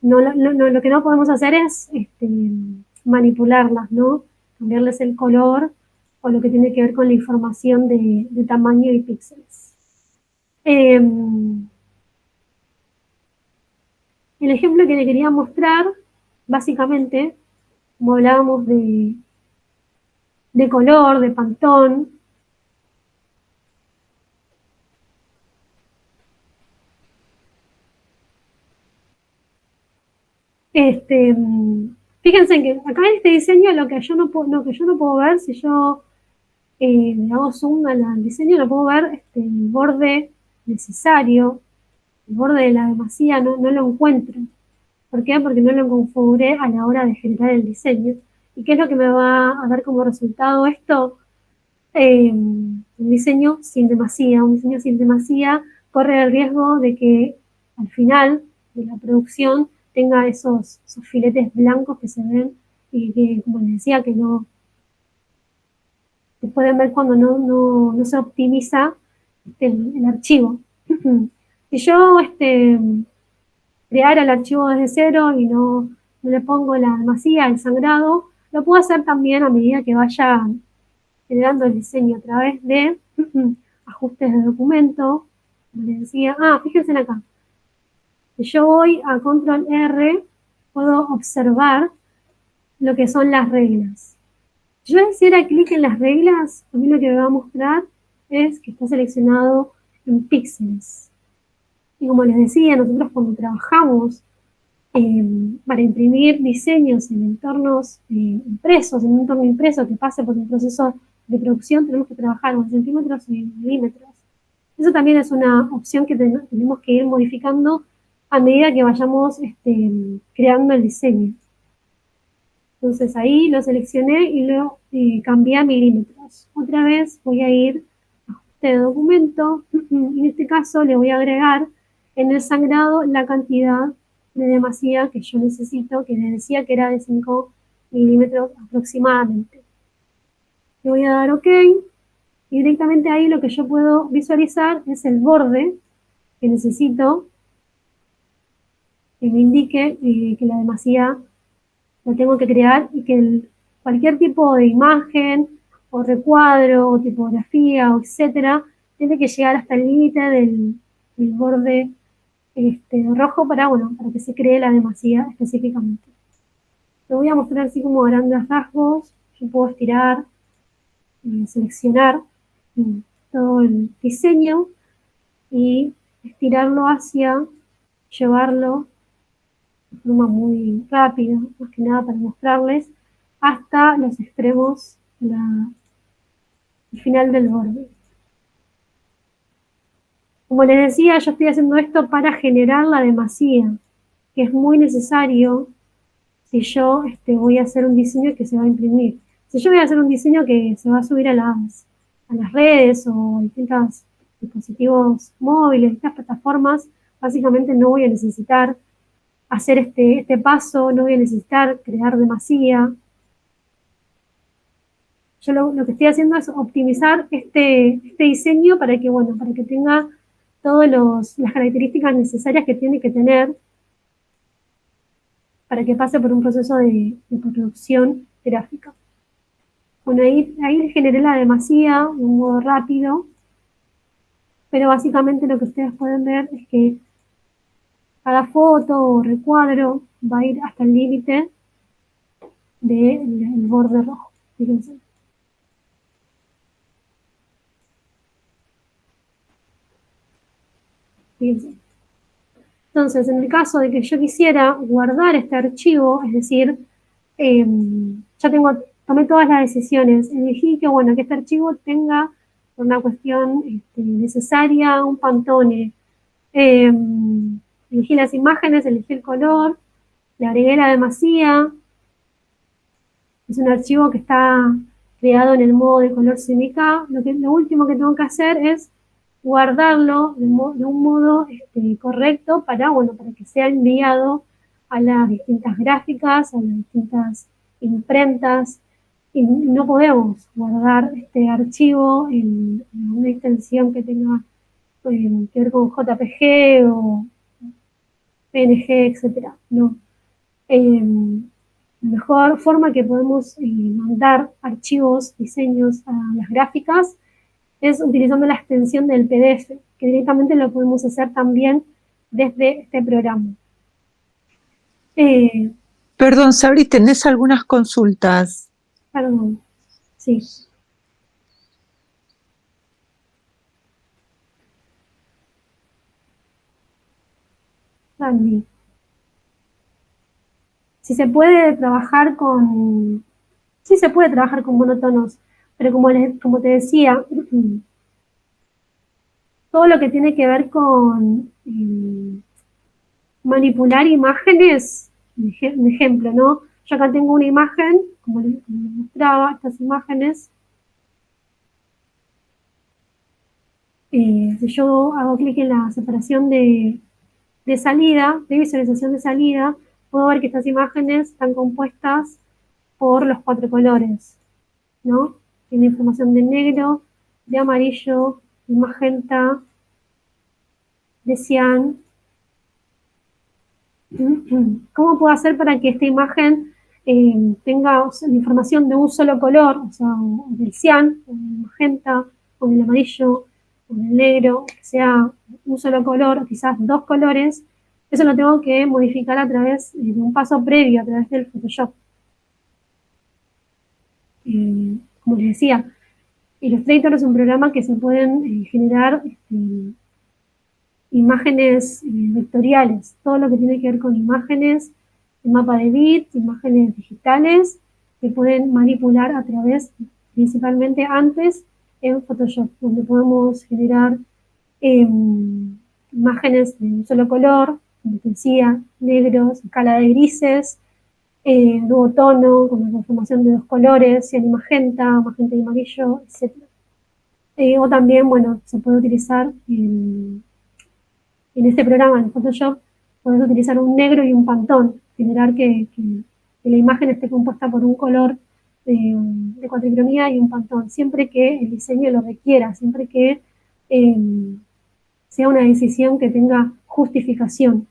Lo que no podemos hacer es manipularlas, ¿no? Cambiarles el color o lo que tiene que ver con la información de tamaño y píxeles. El ejemplo que le quería mostrar, básicamente, como hablábamos de color, de Pantone, fíjense que acá en este diseño lo que yo no puedo ver, si yo le hago zoom al diseño, no puedo ver el borde necesario, el borde de la demasía, no lo encuentro. ¿Por qué? Porque no lo configuré a la hora de generar el diseño. ¿Y qué es lo que me va a dar como resultado esto? Un diseño sin demasía. Un diseño sin demasía corre el riesgo de que al final de la producción tenga esos filetes blancos que se ven y que, como les decía, que no se pueden ver cuando no se optimiza el archivo. Si yo creara el archivo desde cero y no le pongo la demasía, el sangrado, lo puedo hacer también a medida que vaya generando el diseño a través de ajustes de documento. Como les decía, fíjense acá. Si yo voy a Control R, puedo observar lo que son las reglas. Si yo hiciera clic en las reglas, a mí lo que me va a mostrar es que está seleccionado en píxeles. Y como les decía, nosotros cuando trabajamos para imprimir diseños en entornos impresos, en un entorno impreso que pase por un proceso de producción, tenemos que trabajar en centímetros y milímetros. Eso también es una opción que tenemos que ir modificando a medida que vayamos creando el diseño. Entonces ahí lo seleccioné y lo cambié a milímetros. Otra vez voy a ir a ajuste de documento y en este caso le voy a agregar en el sangrado la cantidad de demasía que yo necesito, que les decía que era de 5 milímetros aproximadamente. Le voy a dar OK y directamente ahí lo que yo puedo visualizar es el borde que necesito que me indique que la demasía la tengo que crear y que cualquier tipo de imagen o recuadro o tipografía o etcétera tiene que llegar hasta el límite del borde rojo para que se cree la demasía específicamente. Lo voy a mostrar así como a grandes rasgos. Yo puedo estirar, seleccionar todo el diseño y estirarlo hacia llevarlo de forma muy rápida, más que nada para mostrarles, hasta los extremos, el final del borde. Como les decía, yo estoy haciendo esto para generar la demasía, que es muy necesario si yo voy a hacer un diseño que se va a imprimir. Si yo voy a hacer un diseño que se va a subir a las redes o distintos dispositivos móviles, distintas plataformas, básicamente no voy a necesitar hacer este paso, no voy a necesitar crear demasía. Yo lo que estoy haciendo es optimizar este diseño para que tenga todas las características necesarias que tiene que tener para que pase por un proceso de producción gráfica. Bueno, ahí generé la demasía de un modo rápido pero básicamente lo que ustedes pueden ver es que cada foto o recuadro va a ir hasta el límite del borde rojo. Fíjense. Fíjense. Entonces, en el caso de que yo quisiera guardar este archivo, es decir, ya tomé todas las decisiones, elegí que, bueno, que este archivo tenga, por una cuestión necesaria, un Pantone, elegí las imágenes, elegí el color, le agregué la demasía, es un archivo que está creado en el modo de color CMYK, lo último que tengo que hacer es guardarlo de un modo correcto para que sea enviado a las distintas gráficas, a las distintas imprentas, y no podemos guardar este archivo en una extensión que tenga que ver con JPG o PNG, etcétera. No. La mejor forma que podemos mandar archivos, diseños a las gráficas es utilizando la extensión del PDF, que directamente lo podemos hacer también desde este programa. Perdón, Sabri, ¿tenés algunas consultas? Perdón, sí. Sandy. Si se puede trabajar con... Sí se puede trabajar con monotonos, pero como te decía, todo lo que tiene que ver con manipular imágenes, un ejemplo, ¿no? Yo acá tengo una imagen, como les mostraba, estas imágenes. Si yo hago clic en la separación de salida, de visualización de salida, puedo ver que estas imágenes están compuestas por los 4 colores, ¿no? Tiene información de negro, de amarillo, de magenta, de cian. ¿Cómo puedo hacer para que esta imagen tenga la información de un solo color, o sea, del cian, o del magenta, o del amarillo, o del negro, que sea un solo color, o quizás 2 colores? Eso lo tengo que modificar a través de un paso previo, a través del Photoshop. Como les decía, Illustrator es un programa que se pueden generar imágenes vectoriales, todo lo que tiene que ver con imágenes, el mapa de bits, imágenes digitales, que pueden manipular a través, principalmente antes, en Photoshop, donde podemos generar imágenes de un solo color, como te decía, negros, escala de grises, duotono, con la conformación de 2 colores, cian y magenta, magenta y amarillo, etc. O también, bueno, se puede utilizar en este programa, en Photoshop, puedes utilizar un negro y un pantón, generar que la imagen esté compuesta por un color de cuatricromía y un pantón, siempre que el diseño lo requiera, siempre que sea una decisión que tenga justificación,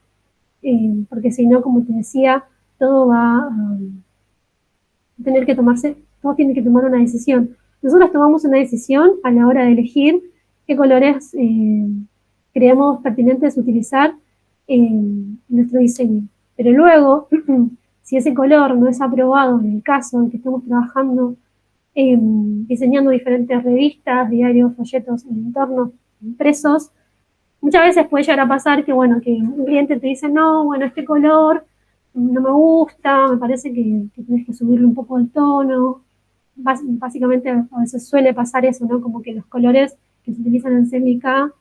porque si no, como te decía, todo va a tener que tomarse, todos tienen que tomar una decisión. Nosotros tomamos una decisión a la hora de elegir qué colores creemos pertinentes utilizar en nuestro diseño. Pero luego, si ese color no es aprobado en el caso en que estemos trabajando diseñando diferentes revistas, diarios, folletos, entornos impresos, muchas veces puede llegar a pasar que, bueno, que un cliente te dice, no, bueno, este color no me gusta, me parece que tienes que subirle un poco el tono. Básicamente a veces suele pasar eso, ¿no? Como que los colores que se utilizan en CMYK,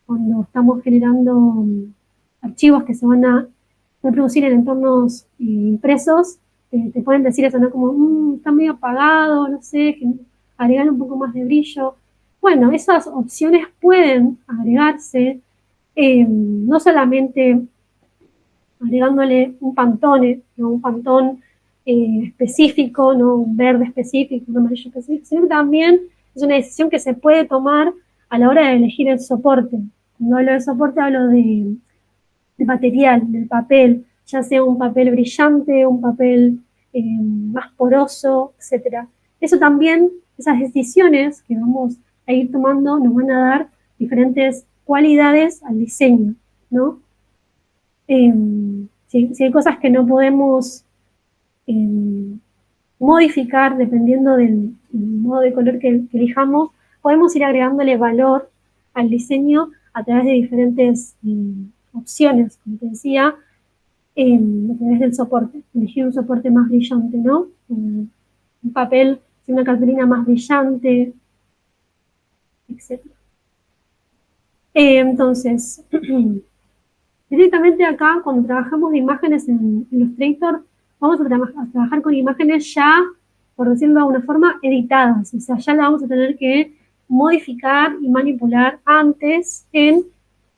cuando estamos generando archivos que se van a reproducir en entornos impresos, te pueden decir eso, ¿no? Como, está medio apagado, no sé, agregar un poco más de brillo. Bueno, esas opciones pueden agregarse, no solamente agregándole un pantone, ¿no? Un pantón específico, ¿no? Un verde específico, un amarillo específico, sino que también es una decisión que se puede tomar a la hora de elegir el soporte. Cuando hablo de soporte hablo de material, del papel, ya sea un papel brillante, un papel más poroso, etc. Eso también, esas decisiones que vamos a ir tomando nos van a dar diferentes cualidades al diseño, ¿no? Si hay cosas que no podemos modificar dependiendo del modo de color que elijamos, podemos ir agregándole valor al diseño a través de diferentes opciones, como te decía, a través del soporte. Elegir un soporte más brillante, ¿no? Un papel, una cartulina más brillante, etc. Entonces, directamente acá, cuando trabajamos de imágenes en Illustrator, vamos a trabajar con imágenes ya, por decirlo de alguna forma, editadas. O sea, ya la vamos a tener que modificar y manipular antes en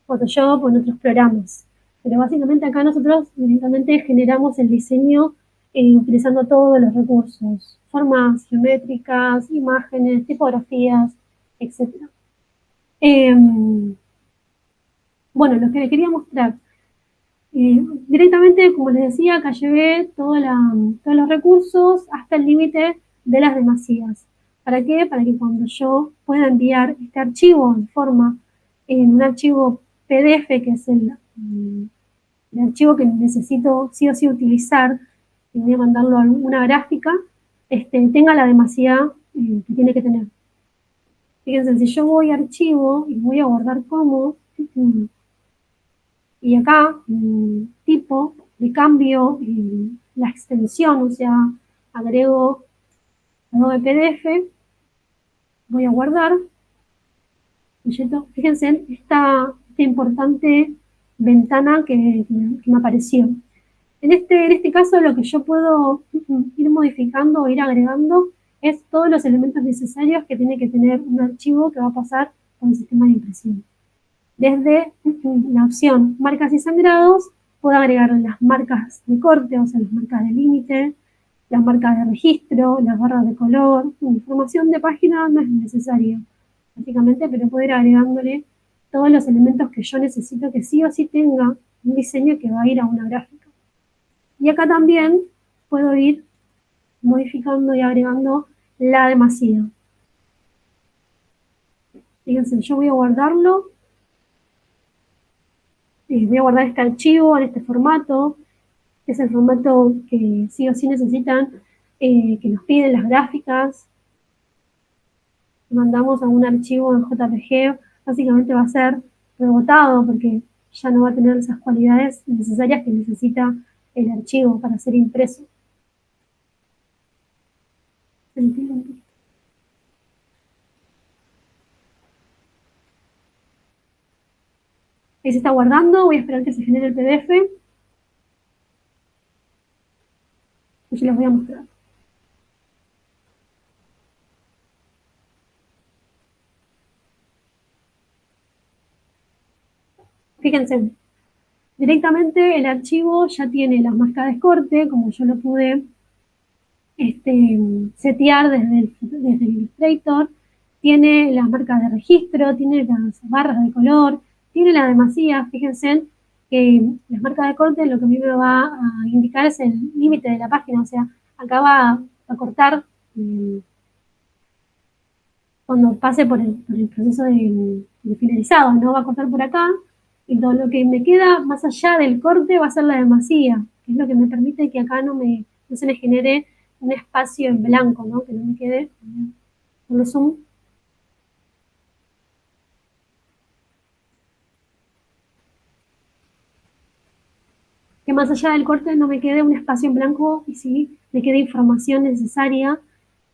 Photoshop o en otros programas. Pero básicamente acá nosotros directamente generamos el diseño utilizando todos los recursos, formas geométricas, imágenes, tipografías, etc. Bueno, lo que les quería mostrar. Directamente, como les decía, acá llevé todos los recursos hasta el límite de las demasías. ¿Para qué? Para que cuando yo pueda enviar este archivo en un archivo PDF, que es el archivo que necesito sí o sí utilizar, y voy a mandarlo a una gráfica, tenga la demasía que tiene que tener. Fíjense, si yo voy a archivo y voy a guardar como, y acá, tipo, le cambio la extensión, o sea, agrego Adobe PDF, voy a guardar, fíjense en esta importante ventana que me apareció. En este caso, lo que yo puedo ir modificando o ir agregando es todos los elementos necesarios que tiene que tener un archivo que va a pasar por el sistema de impresión. Desde la opción marcas y sangrados, puedo agregar las marcas de corte, o sea, las marcas de límite, las marcas de registro, las barras de color. Información de página no es necesaria, básicamente, pero puedo ir agregándole todos los elementos que yo necesito que sí o sí tenga un diseño que va a ir a una gráfica. Y acá también puedo ir modificando y agregando la demasía. Fíjense, yo voy a guardarlo. Voy a guardar este archivo en este formato. Es el formato que sí o sí necesitan, que nos piden las gráficas. Mandamos a un archivo en JPG, básicamente va a ser rebotado porque ya no va a tener esas cualidades necesarias que necesita el archivo para ser impreso. Ahí se está guardando, voy a esperar que se genere el PDF. Y yo les voy a mostrar. Fíjense, directamente el archivo ya tiene las marcas de corte, como yo lo pude setear desde el Illustrator, tiene las marcas de registro, tiene las barras de color, tiene la demasía. Fíjense que las marcas de corte lo que a mí me va a indicar es el límite de la página, o sea, acá va a cortar cuando pase por el proceso de finalizado, ¿no? Va a cortar por acá, y todo lo que me queda más allá del corte va a ser la demasía, que es lo que me permite que acá no se me genere un espacio en blanco, ¿no? Que no me quede, con el zoom. Que más allá del corte no me quede un espacio en blanco y sí me quede información necesaria,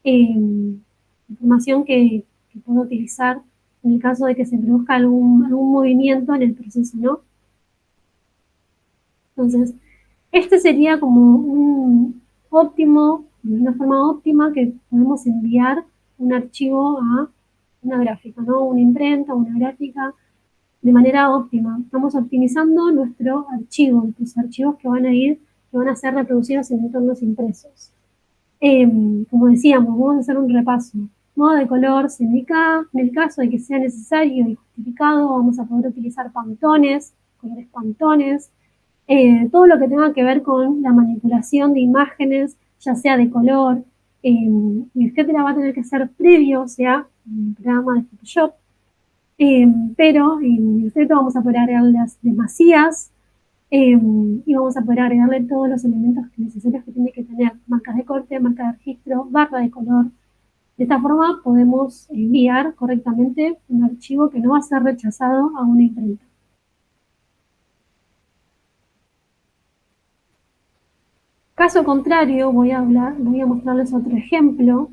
información que puedo utilizar en el caso de que se produzca algún movimiento en el proceso, ¿no? Entonces, este sería como una forma óptima que podemos enviar un archivo a una gráfica, ¿no? Una imprenta, una gráfica, de manera óptima. Estamos optimizando nuestro archivo, los archivos que van a ser reproducidos en entornos impresos. Como decíamos, vamos a hacer un repaso. Modo de color CMYK, en el caso de que sea necesario y justificado, vamos a poder utilizar pantones, colores pantones, todo lo que tenga que ver con la manipulación de imágenes, ya sea de color, y usted la va a tener que hacer previo, o sea, en el programa de Photoshop. pero en Illustrator vamos a poder agregar las demasías y vamos a poder agregarle todos los elementos necesarios que tiene que tener: marcas de corte, marca de registro, barra de color. De esta forma podemos enviar correctamente un archivo que no va a ser rechazado a una imprenta. Caso contrario, voy a mostrarles otro ejemplo.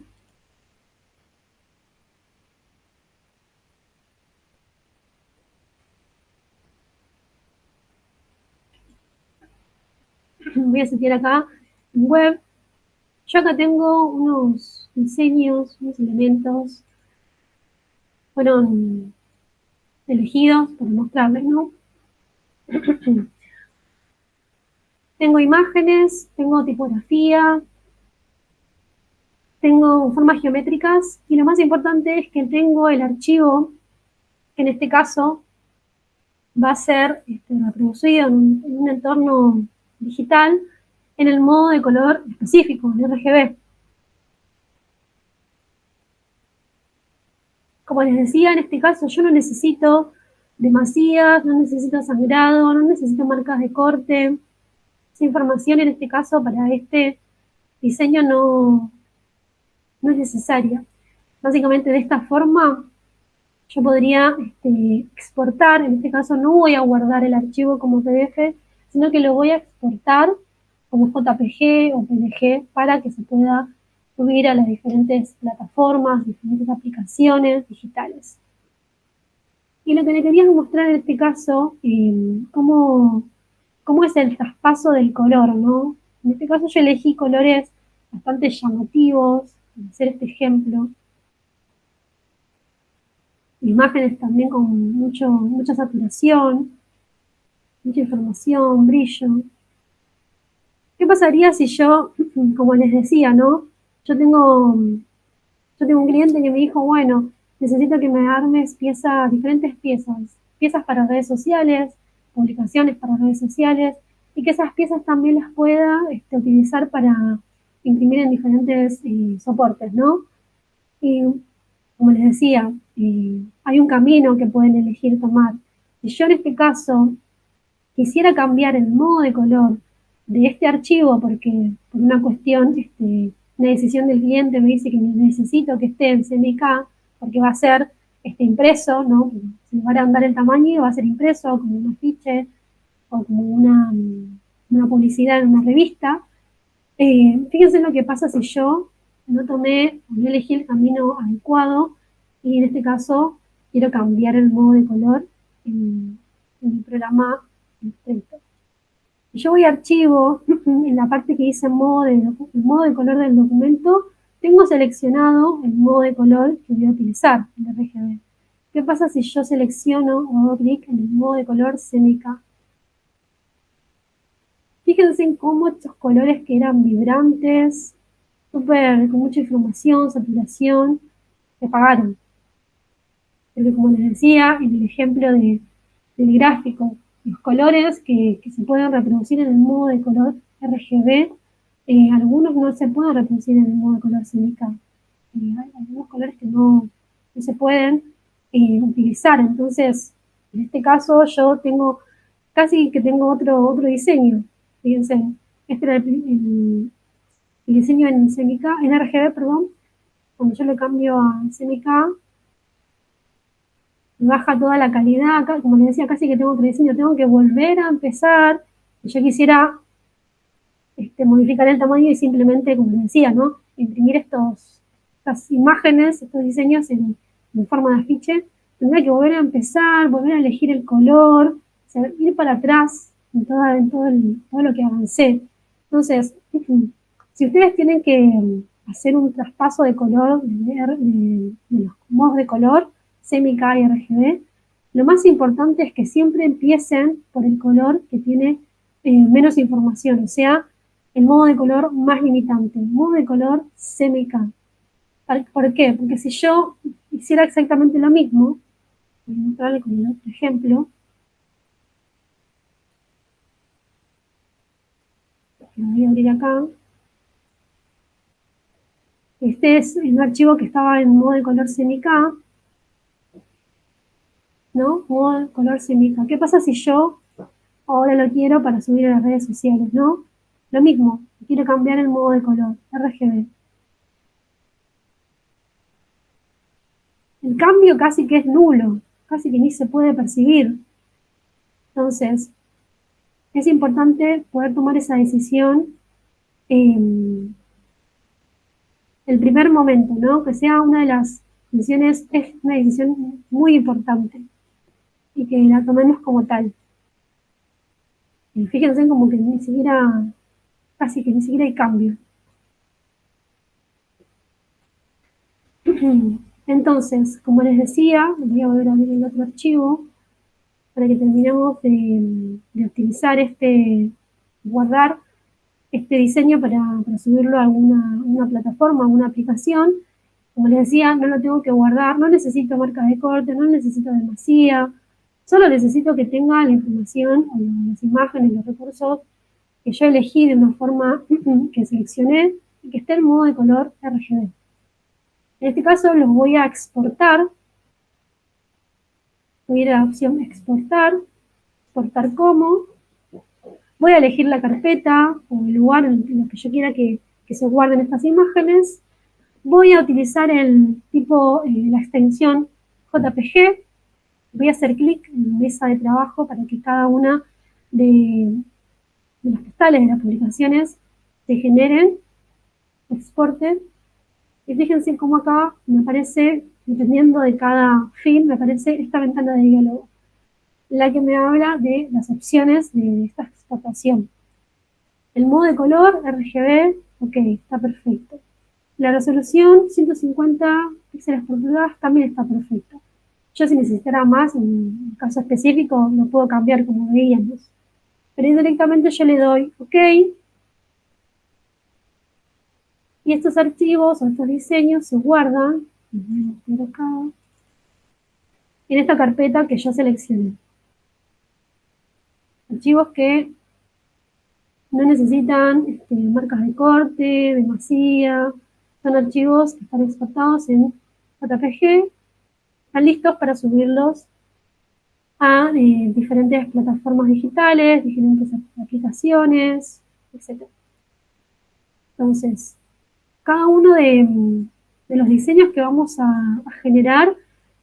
Voy a setear acá en web. Yo acá tengo unos diseños, unos elementos, fueron elegidos para mostrarles, ¿no? Tengo imágenes, tengo tipografía, tengo formas geométricas y lo más importante es que tengo el archivo, que en este caso va a ser reproducido en un entorno digital en el modo de color específico, en RGB. Como les decía, en este caso yo no necesito demasías, no necesito sangrado, no necesito marcas de corte. Esa información en este caso para este diseño no es necesaria. Básicamente de esta forma yo podría exportar. En este caso no voy a guardar el archivo como PDF, sino que lo voy a exportar como JPG o PNG para que se pueda subir a las diferentes plataformas, diferentes aplicaciones digitales. Y lo que le quería mostrar en este caso, cómo es el traspaso del color, ¿no? En este caso yo elegí colores bastante llamativos para hacer este ejemplo. Imágenes también con mucha saturación, mucha información, brillo. ¿Qué pasaría si yo, como les decía, ¿no? Yo tengo un cliente que me dijo, bueno, necesito que me armes diferentes piezas para redes sociales, publicaciones para redes sociales, y que esas piezas también las pueda utilizar para imprimir en diferentes soportes, ¿no? Y como les decía, hay un camino que pueden elegir tomar. Si yo en este caso quisiera cambiar el modo de color de este archivo, porque por una cuestión, una decisión del cliente me dice que necesito que esté en CMYK, porque va a ser impreso, ¿no? Se le va a dar el tamaño y va a ser impreso como un afiche o como una publicidad en una revista. Fíjense lo que pasa si yo no elegí el camino adecuado y en este caso quiero cambiar el modo de color en mi programa Illustrator. Yo voy a archivo, en la parte que dice modo de color del documento, tengo seleccionado el modo de color que voy a utilizar, el RGB. ¿Qué pasa si yo selecciono o hago clic en el modo de color CMYK? Fíjense en cómo estos colores que eran vibrantes, con mucha información, saturación, se apagaron. Porque como les decía, en el ejemplo del gráfico, los colores que se pueden reproducir en el modo de color RGB, algunos no se pueden reproducir en el modo de color CMYK. Hay algunos colores que no se pueden utilizar. Entonces, en este caso yo tengo otro diseño. Fíjense, este era el diseño en CMYK, en RGB, perdón. Cuando yo lo cambio a CMYK, baja toda la calidad. Acá, como les decía, casi que tengo otro diseño, tengo que volver a empezar. Yo quisiera modificar el tamaño y simplemente, como les decía, ¿no? Imprimir estas imágenes, estos diseños en forma de afiche. Tendría que volver a empezar, volver a elegir el color, o sea, ir para atrás en todo lo que avancé. Entonces, si ustedes tienen que hacer un traspaso de color de los modos de color, CMYK y RGB, lo más importante es que siempre empiecen por el color que tiene menos información, o sea, el modo de color más limitante, modo de color CMYK. ¿Por qué? Porque si yo hiciera exactamente lo mismo, voy a mostrarle con el otro ejemplo, lo voy a abrir acá. Este es un archivo que estaba en modo de color CMYK. ¿no? Modo de color semica. ¿Qué pasa si yo ahora lo quiero para subir a las redes sociales, ¿no? Lo mismo, quiero cambiar el modo de color, RGB. El cambio casi que es nulo, casi que ni se puede percibir. Entonces, es importante poder tomar esa decisión en el primer momento, ¿no? Que sea una de las decisiones, es una decisión muy importante y que la tomemos como tal. Y fíjense como que ni siquiera, casi que ni siquiera hay cambio. Entonces, como les decía, voy a volver a abrir el otro archivo para que terminemos de optimizar guardar este diseño para subirlo a alguna plataforma, a alguna aplicación. Como les decía, no lo tengo que guardar, no necesito marcas de corte, no necesito demasía, solo necesito que tenga la información, o las imágenes, los recursos que yo elegí de una forma que seleccioné y que esté en modo de color RGB. En este caso los voy a exportar. Voy a ir a la opción exportar, exportar como. Voy a elegir la carpeta o el lugar en el que yo quiera que se guarden estas imágenes. Voy a utilizar el tipo, la extensión JPG. Voy a hacer clic en la mesa de trabajo para que cada una de los postales de las publicaciones se generen, exporten. Y fíjense cómo acá me aparece, dependiendo de cada fin, me aparece esta ventana de diálogo, la que me habla de las opciones de esta exportación. El modo de color, RGB, ok, está perfecto. La resolución, 150 píxeles por pulgada, también está perfecto. Yo si necesitara más, en un caso específico, lo puedo cambiar como veíamos. Pero directamente yo le doy OK. Y estos archivos o estos diseños se guardan en esta carpeta que yo seleccioné. Archivos que no necesitan marcas de corte, demasía. Son archivos que están exportados en JPG. Están listos para subirlos a diferentes plataformas digitales, diferentes aplicaciones, etc. Entonces, cada uno de los diseños que vamos a generar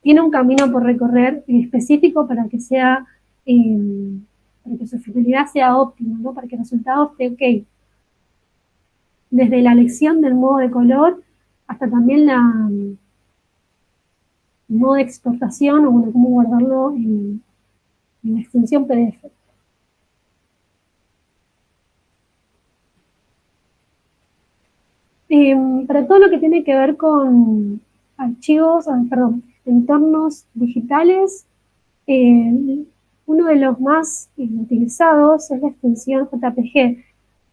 tiene un camino por recorrer específico para que sea, para que su finalidad sea óptima, ¿no? Para que el resultado esté ok. Desde la elección del modo de color hasta también el modo de exportación o bueno, cómo guardarlo en la extensión PDF. Para todo lo que tiene que ver con archivos, entornos digitales, uno de los más utilizados es la extensión JPG,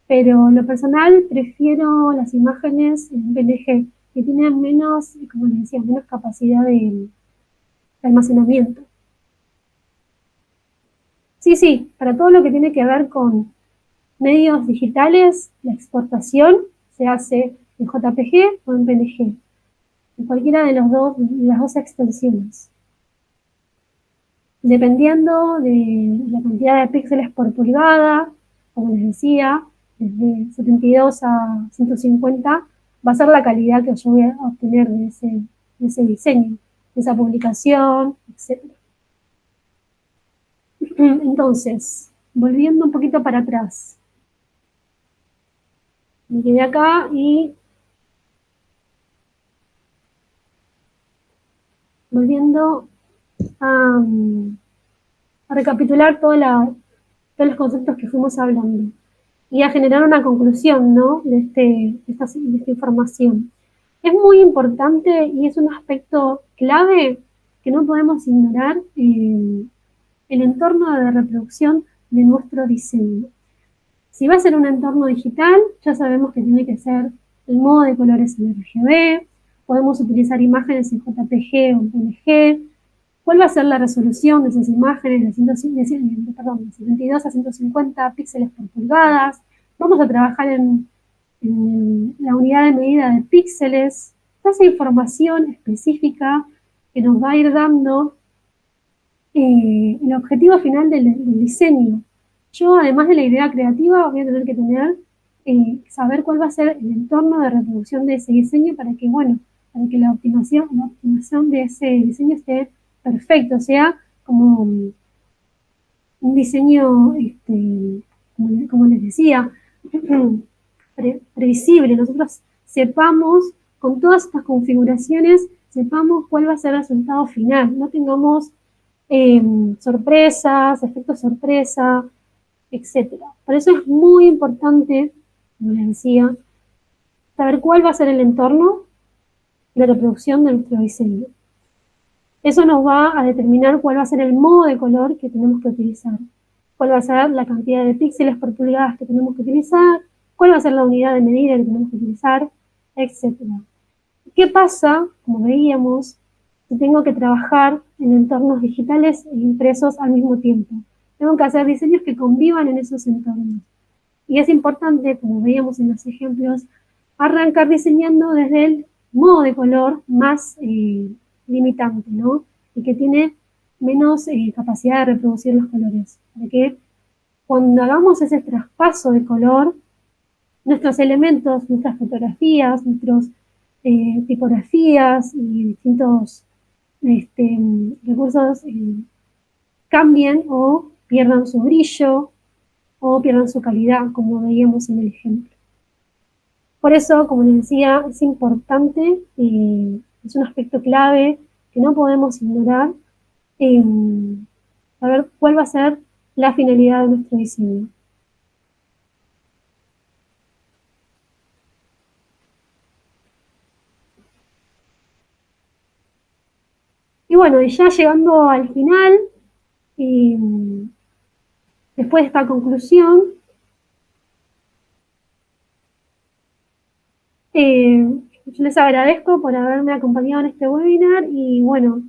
pero en lo personal prefiero las imágenes en PNG, que tienen menos, como les decía, menos capacidad de almacenamiento. Sí, para todo lo que tiene que ver con medios digitales, la exportación se hace en JPG o en PNG, en cualquiera de las dos extensiones. Dependiendo de la cantidad de píxeles por pulgada, como les decía, desde 72 a 150, va a ser la calidad que yo voy a obtener de ese diseño, de esa publicación, etc. Entonces, volviendo un poquito para atrás, me quedé acá y volviendo a recapitular todos los conceptos que fuimos hablando y a generar una conclusión, ¿no? de esta información. Es muy importante y es un aspecto clave que no podemos ignorar el entorno de reproducción de nuestro diseño. Si va a ser un entorno digital, ya sabemos que tiene que ser el modo de colores en RGB, podemos utilizar imágenes en JPG o en PNG. ¿Cuál va a ser la resolución de esas imágenes de 72 a 150 píxeles por pulgadas? Vamos a trabajar en la unidad de medida de píxeles. Toda esa información específica que nos va a ir dando el objetivo final del diseño. Yo, además de la idea creativa, voy a tener que tener, saber cuál va a ser el entorno de reproducción de ese diseño para que, bueno, para que la optimización de ese diseño esté perfecto, o sea, como un diseño, como les decía, previsible. Nosotros sepamos, con todas estas configuraciones, sepamos cuál va a ser el resultado final. No tengamos sorpresas, efectos sorpresa, etc. Por eso es muy importante, como les decía, saber cuál va a ser el entorno de reproducción de nuestro diseño. Eso nos va a determinar cuál va a ser el modo de color que tenemos que utilizar, cuál va a ser la cantidad de píxeles por pulgadas que tenemos que utilizar, cuál va a ser la unidad de medida que tenemos que utilizar, etc. ¿Qué pasa, como veíamos, si tengo que trabajar en entornos digitales e impresos al mismo tiempo? Tengo que hacer diseños que convivan en esos entornos. Y es importante, como veíamos en los ejemplos, arrancar diseñando desde el modo de color más limitante, ¿no? Y que tiene menos capacidad de reproducir los colores. Para que cuando hagamos ese traspaso de color, nuestros elementos, nuestras fotografías, nuestras tipografías y distintos recursos cambien o pierdan su brillo o pierdan su calidad, como veíamos en el ejemplo. Por eso, como les decía, es importante, es un aspecto clave que no podemos ignorar, saber cuál va a ser la finalidad de nuestro diseño. Y bueno, y ya llegando al final, después de esta conclusión, yo les agradezco por haberme acompañado en este webinar y bueno,